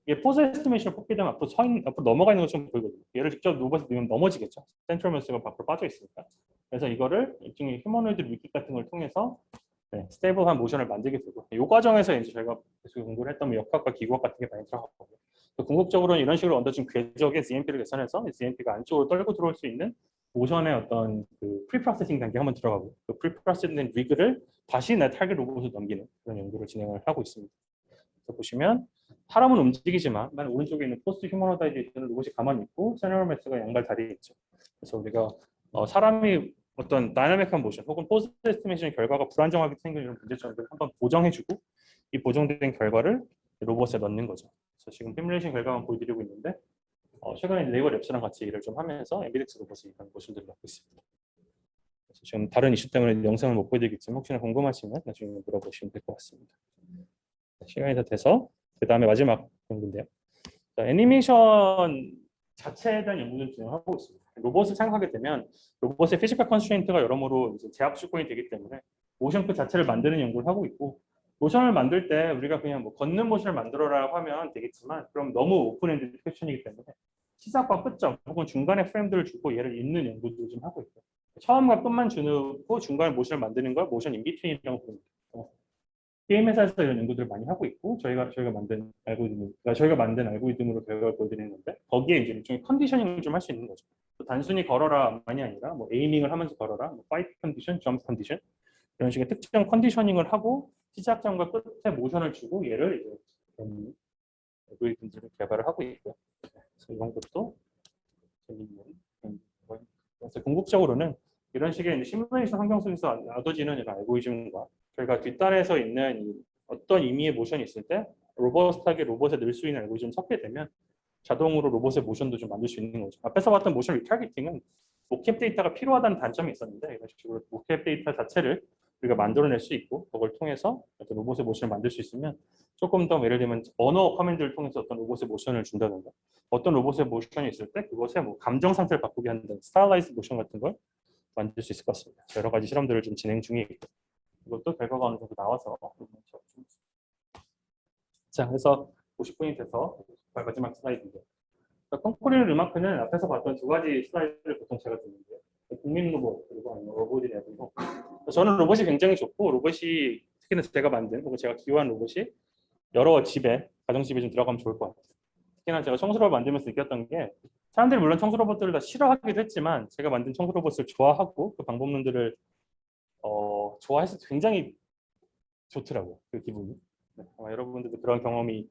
이게 포즈 에스티메이션을 뽑게 되면 앞으로 넘어가 있는 것처럼 보이거든요. 얘를 직접 로봇에 넣으면 넘어지겠죠. 센트럴 매스가 밖으로 빠져 있으니까. 그래서 이거를 일종의 휴머노이드 위키 같은 걸 통해서 스테이블한 모션을 만들게 되고, 이 과정에서 이제 저희가 계속 공부를 했던 역학과 기구학 같은 게 많이 들어가고, 궁극적으로는 이런 식으로 얹어진 궤적의 ZMP를 계산해서 ZMP가 안쪽으로 떨고 들어올 수 있는 모션의 어떤 그 프리프로세싱 단계 한번 들어가고, 그 프리프로세싱된 리그를 다시 내 타겟 로봇으로 넘기는 그런 연구를 진행을 하고 있습니다. 그래서 보시면 사람은 움직이지만 오른쪽에 있는 포스트 휴머노다이제이션 로봇이 가만히 있고 세너럴 매스가 양발 다리에 있죠. 그래서 우리가 사람이 어떤 다이나믹한 모션 혹은 포즈 에스티메이션 결과가 불안정하게 생기는 이런 문제점들을 한번 보정해주고 이 보정된 결과를 로봇에 넣는 거죠. 그래서 지금 시뮬레이션 결과만 보여드리고 있는데 최근에 네이버 랩스랑 같이 일을 좀 하면서 엠비덱스 로봇을 이런 모션들을 넣고 있습니다. 그래서 지금 다른 이슈 때문에 영상을 못 보여드리겠지만 혹시나 궁금하시면 나중에 물어보시면 될 것 같습니다. 시간이 다 돼서 그 다음에 마지막 연구인데요. 애니메이션 자체에 대한 연구를 진행하고 있습니다. 로봇을 생각하게 되면 로봇의 피지컬 컨스트레인트가 여러모로 이제 제약 조건이 되기 때문에 모션 그 자체를 만드는 연구를 하고 있고, 모션을 만들 때 우리가 그냥 뭐 걷는 모션을 만들어라 하면 되겠지만 그럼 너무 오픈엔드 퀘션이기 때문에 시작과 끝점 혹은 중간에 프레임들을 주고 얘를 잇는 연구도 좀 하고 있고요. 처음과 끝만 주고 중간에 모션을 만드는 걸 모션 인비트윈이라고 부릅니다. 게임 회사에서 이런 연구들을 많이 하고 있고 저희가 만든 알고리즘으로 결과를 보여드리는 건데, 거기에 이제 일종의 컨디셔닝을 좀 할 수 있는 거죠. 단순히 걸어라만이 아니라 뭐 에이밍을 하면서 걸어라, 뭐 파이트 컨디션, 점프 컨디션 이런 식의 특정 컨디셔닝을 하고 시작점과 끝에 모션을 주고 얘를 이제 알고리즘들을 개발을 하고 있고요. 그래서 이런 것도 재밌는. 그래서 궁극적으로는 이런 식의 시뮬레이션 환경 속에서 얻어지는 이런 알고리즘과 저희가 뒷단에서 있는 어떤 의미의 모션이 있을 때 로버스트하게 로봇에 넣을 수 있는 알고리즘을 섞게 되면 자동으로 로봇의 모션도 좀 만들 수 있는 거죠. 앞에서 봤던 모션 리타겟팅은 모캡 데이터가 필요하다는 단점이 있었는데 이런 식으로 모캡 데이터 자체를 우리가 만들어낼 수 있고 그걸 통해서 어떤 로봇의 모션을 만들 수 있으면 조금 더 예를 들면 언어 커맨드를 통해서 어떤 로봇의 모션을 준다든가 어떤 로봇의 모션이 있을 때 그것의 뭐 감정 상태를 바꾸게 하는 스타일라이즈 모션 같은 걸 만들 수 있을 것 같습니다. 여러 가지 실험들을 좀 진행 중에 있고 이것도 결과가 어느 정도 나와서 자, 그래서 50분이 돼서 마지막 슬라이드인데 콘크리트 리마크는 앞에서 봤던 두 가지 슬라이드를 보통 제가 듣는데요. 국민 로봇 그리고 아니면 로봇이 내고 저는 로봇이 굉장히 좋고 로봇이 특히나 제가 만든 혹은 제가 기여한 로봇이 여러 집에 가정집에 좀 들어가면 좋을 것 같아요. 특히나 제가 청소 로봇 만들면서 느꼈던 게 사람들이 물론 청소 로봇들을 다 싫어하기도 했지만 제가 만든 청소 로봇을 좋아하고 그 방법론들을 좋아해서 굉장히 좋더라고요. 그 기분이. 네, 아마 여러분들도 그런 경험이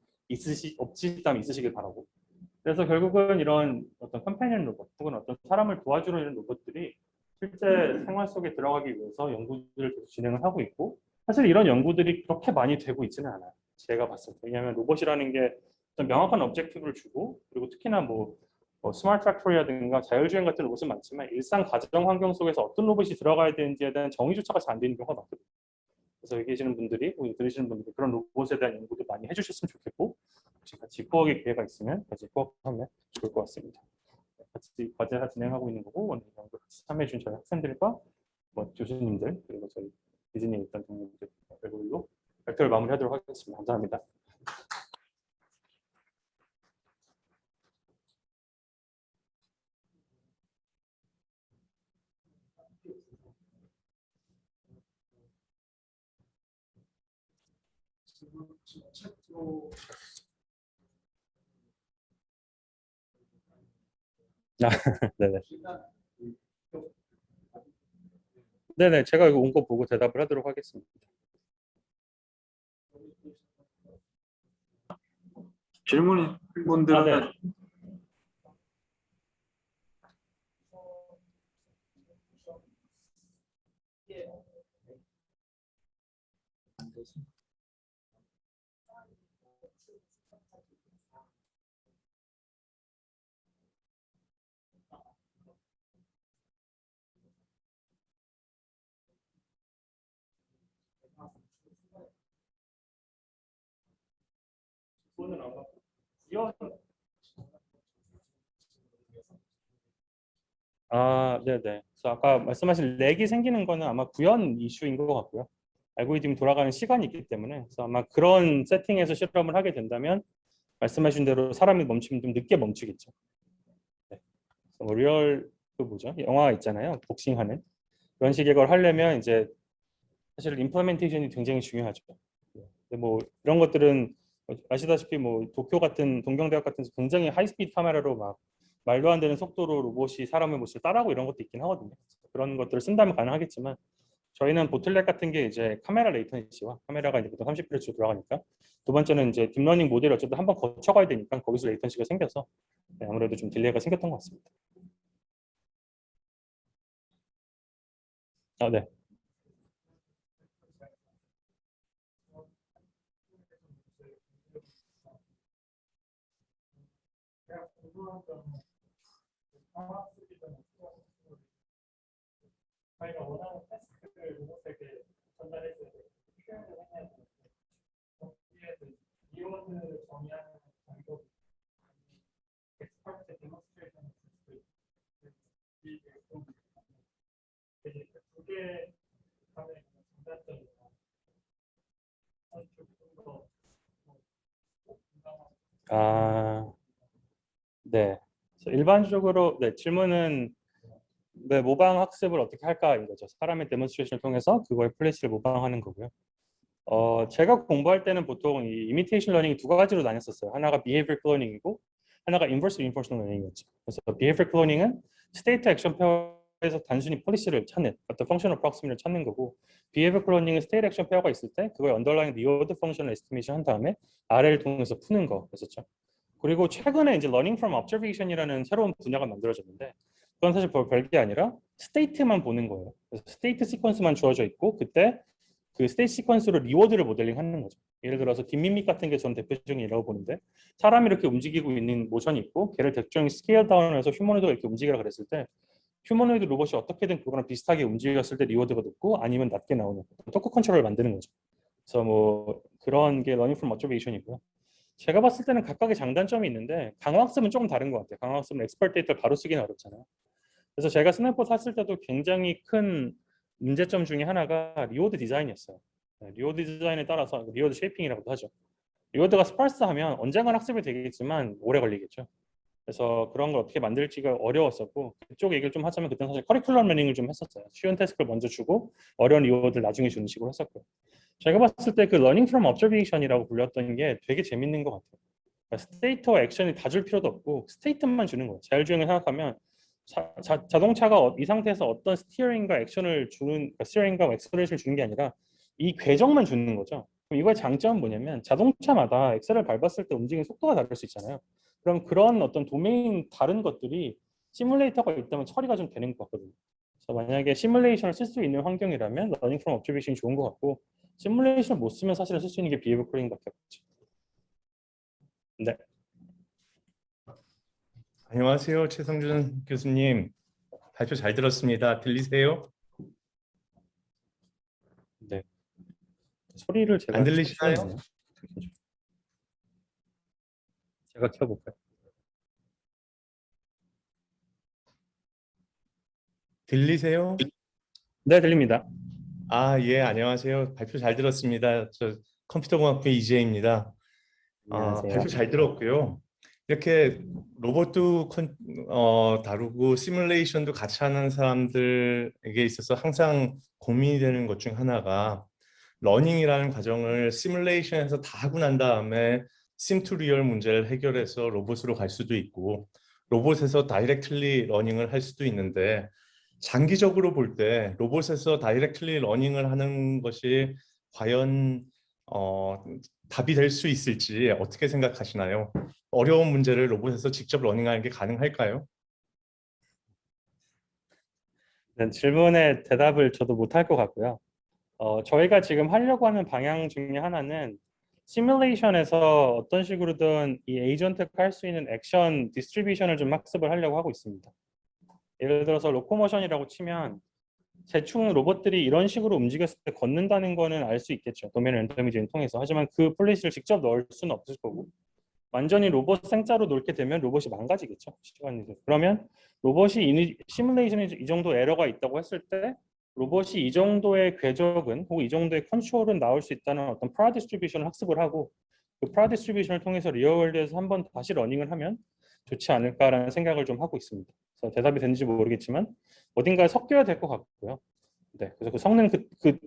없지다면 있으시길 바라고. 그래서 결국은 이런 어떤 컴패니언 로봇 혹은 어떤 사람을 도와주는 이런 로봇들이 실제 생활 속에 들어가기 위해서 연구들을 계속 진행을 하고 있고 사실 이런 연구들이 그렇게 많이 되고 있지는 않아요. 제가 봤을 때. 왜냐하면 로봇이라는 게 어떤 명확한 objective를 주고 그리고 특히나 뭐 스마트 팩토리라든가 자율주행 같은 로봇은 많지만 일상 가정 환경 속에서 어떤 로봇이 들어가야 되는지에 대한 정의조차가 잘 안 되는 경우가 많거든요. 그래서 여기 계시는 분들이, 들으시는 분들이 그런 로봇에 대한 연구도 많이 해주셨으면 좋겠고 혹시 같이 코어의 기회가 있으면 같이 코어하면 좋을 것 같습니다. 같이 과제를 진행하고 있는 거고 오늘 연구 같이 참여해준 저희 학생들과 뭐 교수님들 그리고 저희 디즈니에 있던 동료들 그리고 발표를 마무리하도록 하겠습니다. 감사합니다. 네네. 네네. 제가 이거 온 거 보고 대답을 하도록 하겠습니다. 질문인 분들은 네. 네네. 그래서 아까 말씀하신 렉이 생기는 거는 아마 구현 이슈인 것 같고요. 알고리즘이 돌아가는 시간이 있기 때문에 그래서 아마 그런 세팅에서 실험을 하게 된다면 말씀하신 대로 사람이 멈추면 좀 늦게 멈추겠죠. 네. 뭐 리얼 그 뭐죠? 영화 있잖아요. 복싱하는 그런 식의 걸 하려면 이제 사실 임플레멘테이션이 굉장히 중요하죠. 근데 뭐 이런 것들은 아시다시피 뭐 도쿄 같은 동경대학 같은 데서 굉장히 하이스피드 카메라로 막 말도 안 되는 속도로 로봇이 사람의 모습을 따라하고 이런 것도 있긴 하거든요. 그런 것들을 쓴다면 가능하겠지만 저희는 보틀렉 같은 게 이제 카메라 레이턴시와 카메라가 이제 보통 30Hz 돌아가니까 두 번째는 이제 딥러닝 모델이 어쨌든 한번 거쳐가야 되니까 거기서 레이턴시가 생겨서 네, 아무래도 좀 딜레이가 생겼던 것 같습니다. 아, 네. 저희가 원하는 태스크를 로봇에게 전달했을 때 표현을 해야 되는데 거기에 이론을 정의하는 방법, 엑스퍼트 데몬스트레이션을 줄수 있는 두개 간의 장단점이나 좀더 네. 그래서 일반적으로 네, 질문은 네, 모방 학습을 어떻게 할까 이거죠. 사람의 데몬스트레이션을 통해서 그거의 플래시를 모방하는 거고요. 제가 공부할 때는 보통 이 이미테이션 러닝이 두 가지로 나뉘었어요. 하나가 behavior cloning이고 하나가 inverse reinforcement learning이었죠. 그래서 behavior cloning은 state action 페어에서 단순히 폴리시를 찾는 어떤 functional proximity를 찾는 거고 behavior cloning은 state action 페어가 있을 때 그거의 underlying reward functional estimation 한 다음에 RL을 통해서 푸는 거였었죠. 그리고 최근에 이제 learning from observation이라는 새로운 분야가 만들어졌는데 그건 사실 별게 아니라 스테이트만 보는 거예요. 그래서 스테이트 시퀀스만 주어져 있고 그때 그 스테이트 시퀀스로 리워드를 모델링 하는 거죠. 예를 들어서 딥미믹 같은 게 전 대표적인 예라고 보는데 사람이 이렇게 움직이고 있는 모션이 있고 걔를 특정히 스케일 다운해서 휴머노이드가 이렇게 움직이라 그랬을 때 휴머노이드 로봇이 어떻게든 그거랑 비슷하게 움직였을 때 리워드가 높고 아니면 낮게 나오는 토크 컨트롤을 만드는 거죠. 그래서 뭐 그런 게 러닝 프롬 어저베이션이고요. 제가 봤을 때는 각각의 장단점이 있는데 강화학습은 조금 다른 것 같아요. 강화학습은 엑스퍼트 데이터를 바로 쓰기는 어렵잖아요. 그래서 제가 스냅봇 샀을 때도 굉장히 큰 문제점 중에 하나가 리워드 디자인이었어요. 네, 리워드 디자인에 따라서 리워드 쉐이핑이라고도 하죠. 리워드가 스파스하면 언젠간 학습이 되겠지만 오래 걸리겠죠. 그래서 그런 걸 어떻게 만들지가 어려웠었고 그쪽 얘기를 좀 하자면 그때는 사실 커리큘럼 러닝을 좀 했었어요. 쉬운 태스크를 먼저 주고 어려운 리워드를 나중에 주는 식으로 했었고요. 제가 봤을 때 그 러닝 프롬 observation이라고 불렸던 게 되게 재밌는 것 같아요. 그러니까 스테이트와 액션이 다 줄 필요도 없고 스테이트만 주는 거예요. 자율주행을 생각하면 자동차가 이 상태에서 어떤 스티어링과 액션을 주는 그러니까 스티어링과 엑셀레이션을 주는 게 아니라 이 궤적만 주는 거죠. 그럼 이거의 장점은 뭐냐면 자동차마다 엑셀을 밟았을 때 움직이는 속도가 다를 수 있잖아요. 그럼 그런 어떤 도메인 다른 것들이 시뮬레이터가 있다면 처리가 좀 되는 것 같거든요. 그래서 만약에 시뮬레이션을 쓸 수 있는 환경이라면 러닝 프롬 observation이 좋은 것 같고 시뮬레이션을 못 쓰면 사실은 쓸 수 있는 게 비헤이비어 코딩밖에 없죠. 네. 안녕하세요, 최성준 교수님. 발표 잘 들었습니다. 들리세요? 네. 소리를 제가 안 들리시나요? 켜야겠네요. 제가 켜볼까요? 들리세요? 네, 들립니다. 아, 예, 안녕하세요. 발표 잘 들었습니다. 저 컴퓨터공학부 이재입니다. 안녕하세요. 발표 잘 들었고요. 이렇게 로봇도 다루고 시뮬레이션도 같이 하는 사람들에게 있어서 항상 고민이 되는 것 중 하나가 러닝이라는 과정을 시뮬레이션에서 다 하고 난 다음에 심2리얼 문제를 해결해서 로봇으로 갈 수도 있고 로봇에서 다이렉틀리 러닝을 할 수도 있는데 장기적으로 볼 때 로봇에서 다이렉틀리 러닝을 하는 것이 과연 답이 될 수 있을지 어떻게 생각하시나요? 어려운 문제를 로봇에서 직접 러닝하는 게 가능할까요? 질문에 대답을 저도 못할 것 같고요. 저희가 지금 하려고 하는 방향 중에 하나는 시뮬레이션에서 어떤 식으로든 이 에이전트가 할 수 있는 액션 디스트리뷰션을 좀 학습을 하려고 하고 있습니다. 예를 들어서 로코모션이라고 치면 대충 로봇들이 이런 식으로 움직였을 때 걷는다는 거는 알 수 있겠죠. 도메인 랜더미징을 통해서. 하지만 그 플레이스를 직접 넣을 수는 없을 거고 완전히 로봇 생자로 놓게 되면 로봇이 망가지겠죠. 시간이 돼. 그러면 로봇이 시뮬레이션에 이 정도 에러가 있다고 했을 때 로봇이 이 정도의 궤적은 혹은 이 정도의 컨트롤은 나올 수 있다는 어떤 프라 디스트리뷰션을 학습을 하고 그 프라 디스트리뷰션을 통해서 리얼월드에서 한번 다시 러닝을 하면 좋지 않을까라는 생각을 좀 하고 있습니다. 그래서 대답이 됐는지 모르겠지만 어딘가에 섞여야 될 것 같고요. 네, 그래서 그 섞는 그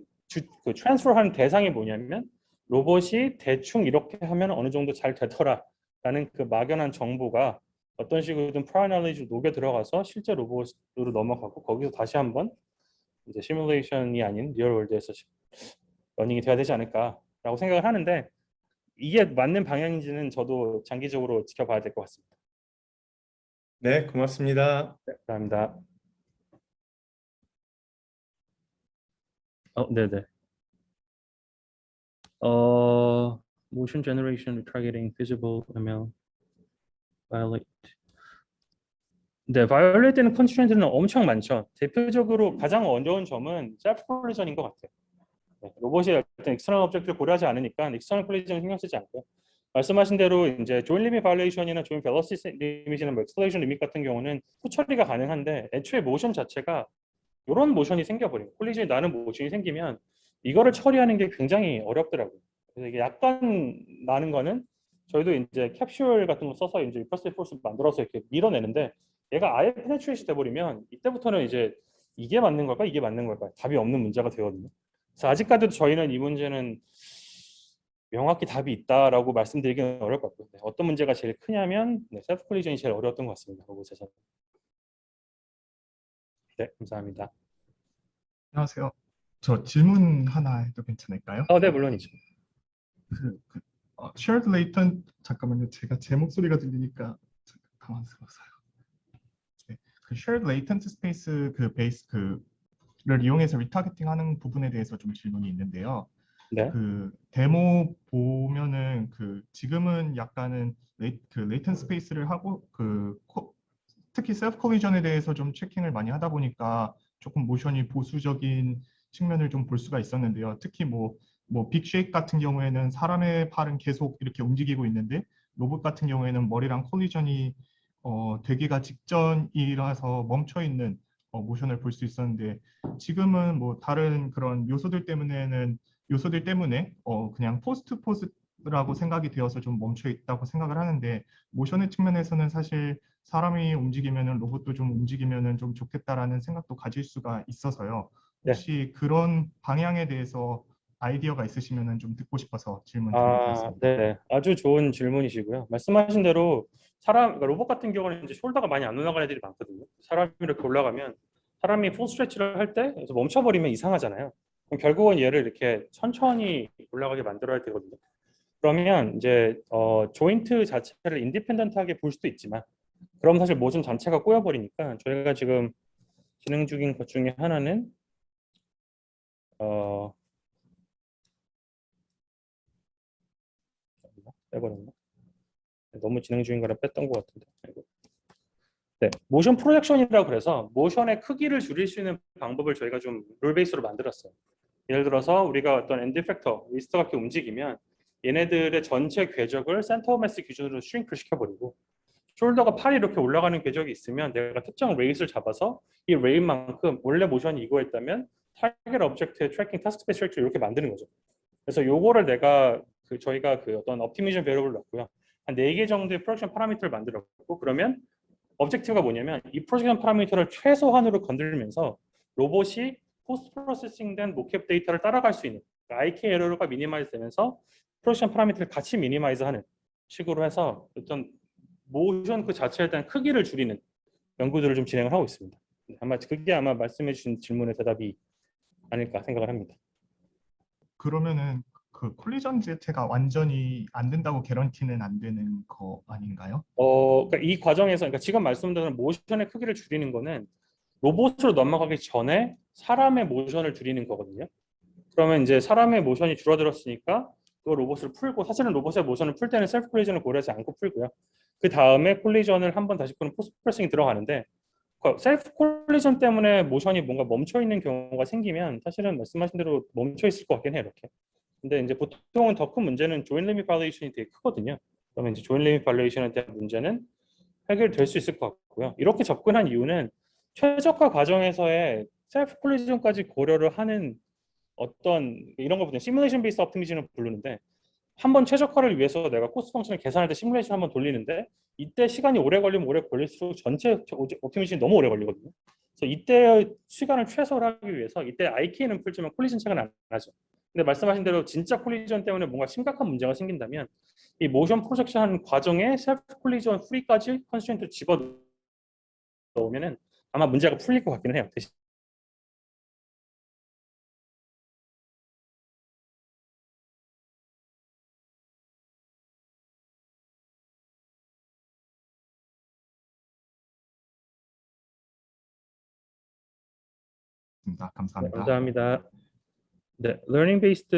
트랜스퍼하는 대상이 뭐냐면 로봇이 대충 이렇게 하면 어느 정도 잘 되더라라는 그 막연한 정보가 어떤 식으로든 프라이널리지로 녹여 들어가서 실제 로봇으로 넘어가고 거기서 다시 한번 이제 시뮬레이션이 아닌 리얼월드에서 러닝이 돼야 되지 않을까라고 생각을 하는데 이게 맞는 방향인지는 저도 장기적으로 지켜봐야 될 것 같습니다. 네, 고맙습니다. 네, 감사합니다. 네네. Motion generation, retargeting, visible ML, violate. 네, violate는 컨스트레인트는 엄청 많죠. 대표적으로 가장 어려운 점은 셀프 콜리전인 것 같아요. 네, 로봇이 어떤 external object를 고려하지 않으니까 external 콜리전 신경 쓰지 않고 말씀하신 대로 이제 조인 리밋 바이올레이션이나 조인 벨러시티 리밋이나 뭐 엑셀레이션 리밋 같은 경우는 후 처리가 가능한데 애초에 모션 자체가 이런 모션이 생겨버려요. 콜리전이 나는 모션이 생기면 이거를 처리하는 게 굉장히 어렵더라고요. 그래서 이게 약간 나는 거는 저희도 이제 캡슐 같은 거 써서 이제 리퍼시브 포스 만들어서 이렇게 밀어내는데 얘가 아예 페네트레이션 돼버리면 이때부터는 이제 이게 맞는 걸까 이게 맞는 걸까 답이 없는 문제가 되거든요. 그래서 아직까지도 저희는 이 문제는 명확히 답이 있다라고 말씀드리기는 어려울 것 같고요. 어떤 문제가 제일 크냐면 셀프 콜리전이 제일 어려웠던 것 같습니다. 로봇에서. 네, 감사합니다. 안녕하세요. 저 질문 하나 해도 괜찮을까요? 네, 물론이죠. shared latent 잠깐만요. 제가 제 목소리가 들리니까 잠깐 당황스러워서요. 네, 그 shared latent space 그 베이스 그를 이용해서 리타겟팅하는 부분에 대해서 좀 질문이 있는데요. 네. 그 데모 보면은 그 지금은 약간은 그 레이턴 스페이스를 하고 특히 셀프 콜리전에 대해서 좀 체킹을 많이 하다 보니까 조금 모션이 보수적인 측면을 좀 볼 수가 있었는데요. 특히 뭐 빅쉐이크 같은 경우에는 사람의 팔은 계속 이렇게 움직이고 있는데 로봇 같은 경우에는 머리랑 콜리전이 되기가 직전이라서 멈춰 있는 모션을 볼 수 있었는데 지금은 뭐 다른 그런 요소들 때문에 그냥 포스트 포즈라고 생각이 되어서 좀 멈춰 있다고 생각을 하는데 모션의 측면에서는 사실 사람이 움직이면은 로봇도 좀 움직이면은 좀 좋겠다라는 생각도 가질 수가 있어서요. 혹시 그런 방향에 대해서 아이디어가 있으시면은 좀 듣고 싶어서 질문 드리겠습니다. 네, 아주 좋은 질문이시고요. 말씀하신 대로 그러니까 로봇 같은 경우는 이제 숄더가 많이 안 올라가는 애들이 많거든요. 사람이 이렇게 올라가면 사람이 풀 스트레치를 할 때 멈춰버리면 이상하잖아요. 그럼 결국은 얘를 이렇게 천천히 올라가게 만들어야 되거든요. 그러면 이제 조인트 자체를 인디펜던트하게 볼 수도 있지만 그럼 사실 모션 전체가 꼬여버리니까 저희가 지금 진행 중인 것 중에 하나는 빼버렸나? 너무 진행 중인 거라 뺐던 것 같은데. 네, 모션 프로젝션이라고 그래서 모션의 크기를 줄일 수 있는 방법을 저희가 좀 룰 베이스로 만들었어요. 예를 들어서 우리가 어떤 엔드 팩터 리스트 같게 움직이면 얘네들의 전체 궤적을 센터 매스 기준으로 슈링크 시켜버리고 숄더가 팔이 이렇게 올라가는 궤적이 있으면 내가 특정 레이스를 잡아서 이 레인만큼 원래 모션이 이거였다면 타겟 오브젝트의 트래킹 타스크 스페이스 트랙 이렇게 만드는 거죠. 그래서 요거를 내가 저희가 어떤 옵티미전 베리어블을 넣고요. 한 4개 정도의 프로젝션 파라미터를 만들었고 그러면 objective가 뭐냐면 이 프로젝션 파라미터를 최소한으로 건들면서 로봇이 포스트 프로세싱된 모캡 데이터를 따라갈 수 있는 IK 에러가 미니마이즈 되면서 프로젝션 파라미터를 같이 미니마이즈하는 식으로 해서 어떤 모션 그 자체에 대한 크기를 줄이는 연구들을 좀 진행을 하고 있습니다. 아마 그게 아마 말씀해 주신 질문의 대답이 아닐까 생각을 합니다. 그러면은 그 콜리전 자체가 완전히 안 된다고 개런티는 안 되는 거 아닌가요? 그러니까 이 과정에서 그러니까 지금 말씀드린 모션의 크기를 줄이는 거는 로봇으로 넘어가기 전에 사람의 모션을 줄이는 거거든요. 그러면 이제 사람의 모션이 줄어들었으니까 그 로봇을 풀고 사실은 로봇의 모션을 풀 때는 셀프 콜리전을 고려하지 않고 풀고요. 그 다음에 콜리전을 한번 다시 푸는 포스트 프레싱이 들어가는데 셀프 콜리전 때문에 모션이 뭔가 멈춰 있는 경우가 생기면 사실은 말씀하신 대로 멈춰 있을 것 같긴 해요. 이렇게. 근데 이제 보통은 더 큰 문제는 조인 리밋 발레이션이 되게 크거든요. 그러면 이제 조인 리밋 발레이션에 대한 문제는 해결될 수 있을 것 같고요. 이렇게 접근한 이유는 최적화 과정에서의 셀프 콜리전까지 고려를 하는 어떤 이런 걸 보면 시뮬레이션 베이스 옵티미즘을 부르는데 한 번 최적화를 위해서 내가 코스트 펑션을 계산할 때 시뮬레이션 한번 돌리는데 이때 시간이 오래 걸리면 오래 걸릴수록 전체 옵티미제이션이 너무 오래 걸리거든요. 그래서 이때 시간을 최소화하기 위해서 이때 IK는 풀지만 콜리전 체크는 안 하죠. 근데 말씀하신 대로 진짜 콜리전 때문에 뭔가 심각한 문제가 생긴다면 이 모션 프로젝션 하는 과정에 셀프 콜리전 프리까지 컨스트레인트를 집어 넣으면은 아마 문제가 풀릴 것 같기는 해요. 대신 감사합니다. 감사합니다. 네, learning based,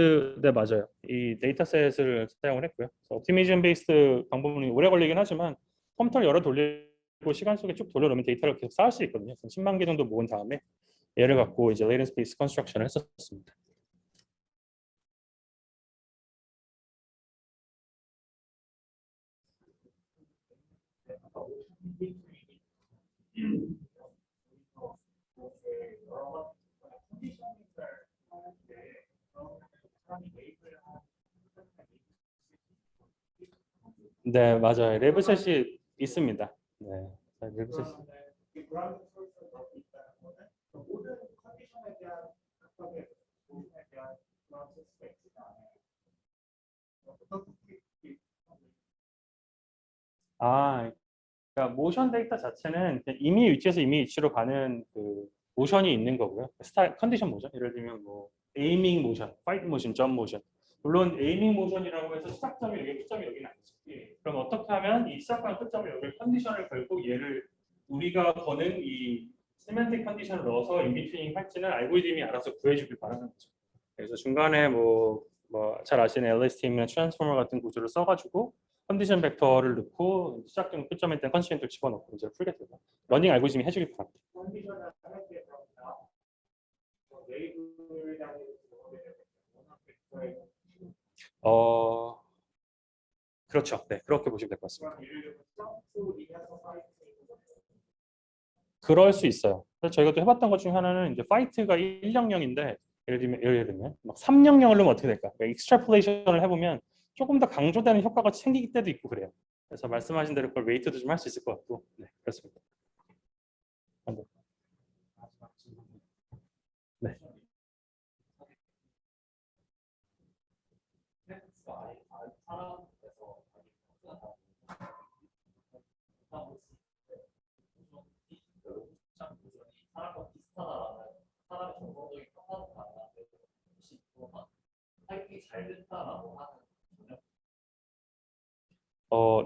네 맞아요. 이 데이터셋을 사용을 했고요. 옵티미전 베이스드 방법은 오래 걸리긴 하지만 컴퓨터를 열어 돌리고 시간 속에 쭉 돌려놓으면 데이터를 계속 쌓을 수 있거든요. 10만 개 정도 모은 다음에 얘를 갖고 이제 latent space construction을 했었습니다. 네, 맞아요. 랩셋이 있습니다. 네, 랩셋. 아, 그러니까 모션 데이터 자체는 그냥 이미 위치에서 이미 위치로 가는 그 모션이 있는 거고요. 컨디션 모션. 예를 들면 뭐 에이밍 모션, 파이트 모션, 점 모션. 물론 에이밍 모션이라고 해서 시작점이 여기, 끝점이 여기는 아니죠. 그럼 어떻게 하면 이 시작과 끝점을 여기 컨디션을 걸고 얘를 우리가 거는 이 세멘틱 컨디션을 넣어서 인비트윈 할지는 알고리즘이 알아서 구해주길 바라는 거죠. 그래서 중간에 뭐 잘 아시는 LSTM이나 트랜스포머 같은 구조를 써가지고 컨디션 벡터를 넣고 시작점 끝점에 있는 컨스트레인트를 집어넣고 이제 풀게 되고 러닝 알고리즘이 해주길 바랍니다. 그렇죠. 네, 그렇게 보시면 될 것 같습니다. 그럴 수 있어요. 그래서 저희가 또 해봤던 것 중에 하나는 이제 파이트가 100인데 예를 들면 막 300을 넣으면 어떻게 될까? 그러니까 익스트라폴레이션을 해보면 조금 더 강조되는 효과가 생길 때도 있고 그래요. 그래서 말씀하신 대로 그걸 웨이트도 좀 할 수 있을 것 같고, 네, 그렇습니다. 네.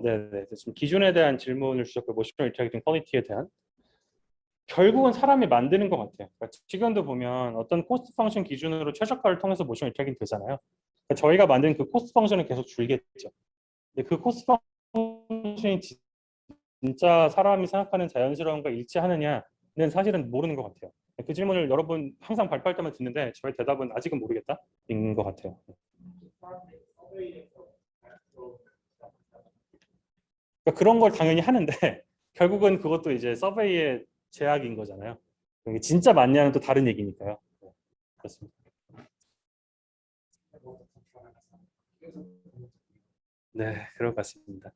네네. 지금 기준에 대한 질문을 주셨고, 모션 리트래킹 퀄리티에 대한 결국은 사람이 만드는 것 같아요. 그러니까 지금도 보면 어떤 코스트 펑션 기준으로 최저가를 통해서 모션 리트래킹 되잖아요. 그러니까 저희가 만든 그 코스트 펑션은 계속 줄겠죠. 근데 그 코스트 펑션이 진짜 사람이 생각하는 자연스러움과 일치하느냐는 사실은 모르는 것 같아요. 그 질문을 여러분 항상 발표할 때만 듣는데 저희 대답은 아직은 모르겠다인 것 같아요. 그러니까 그런 걸 당연히 하는데 결국은 그것도 이제 서베이의 제약인 거잖아요. 이게 진짜 맞냐는 또 다른 얘기니까요. 네, 그렇습니다. 네, 그럴 것 같습니다.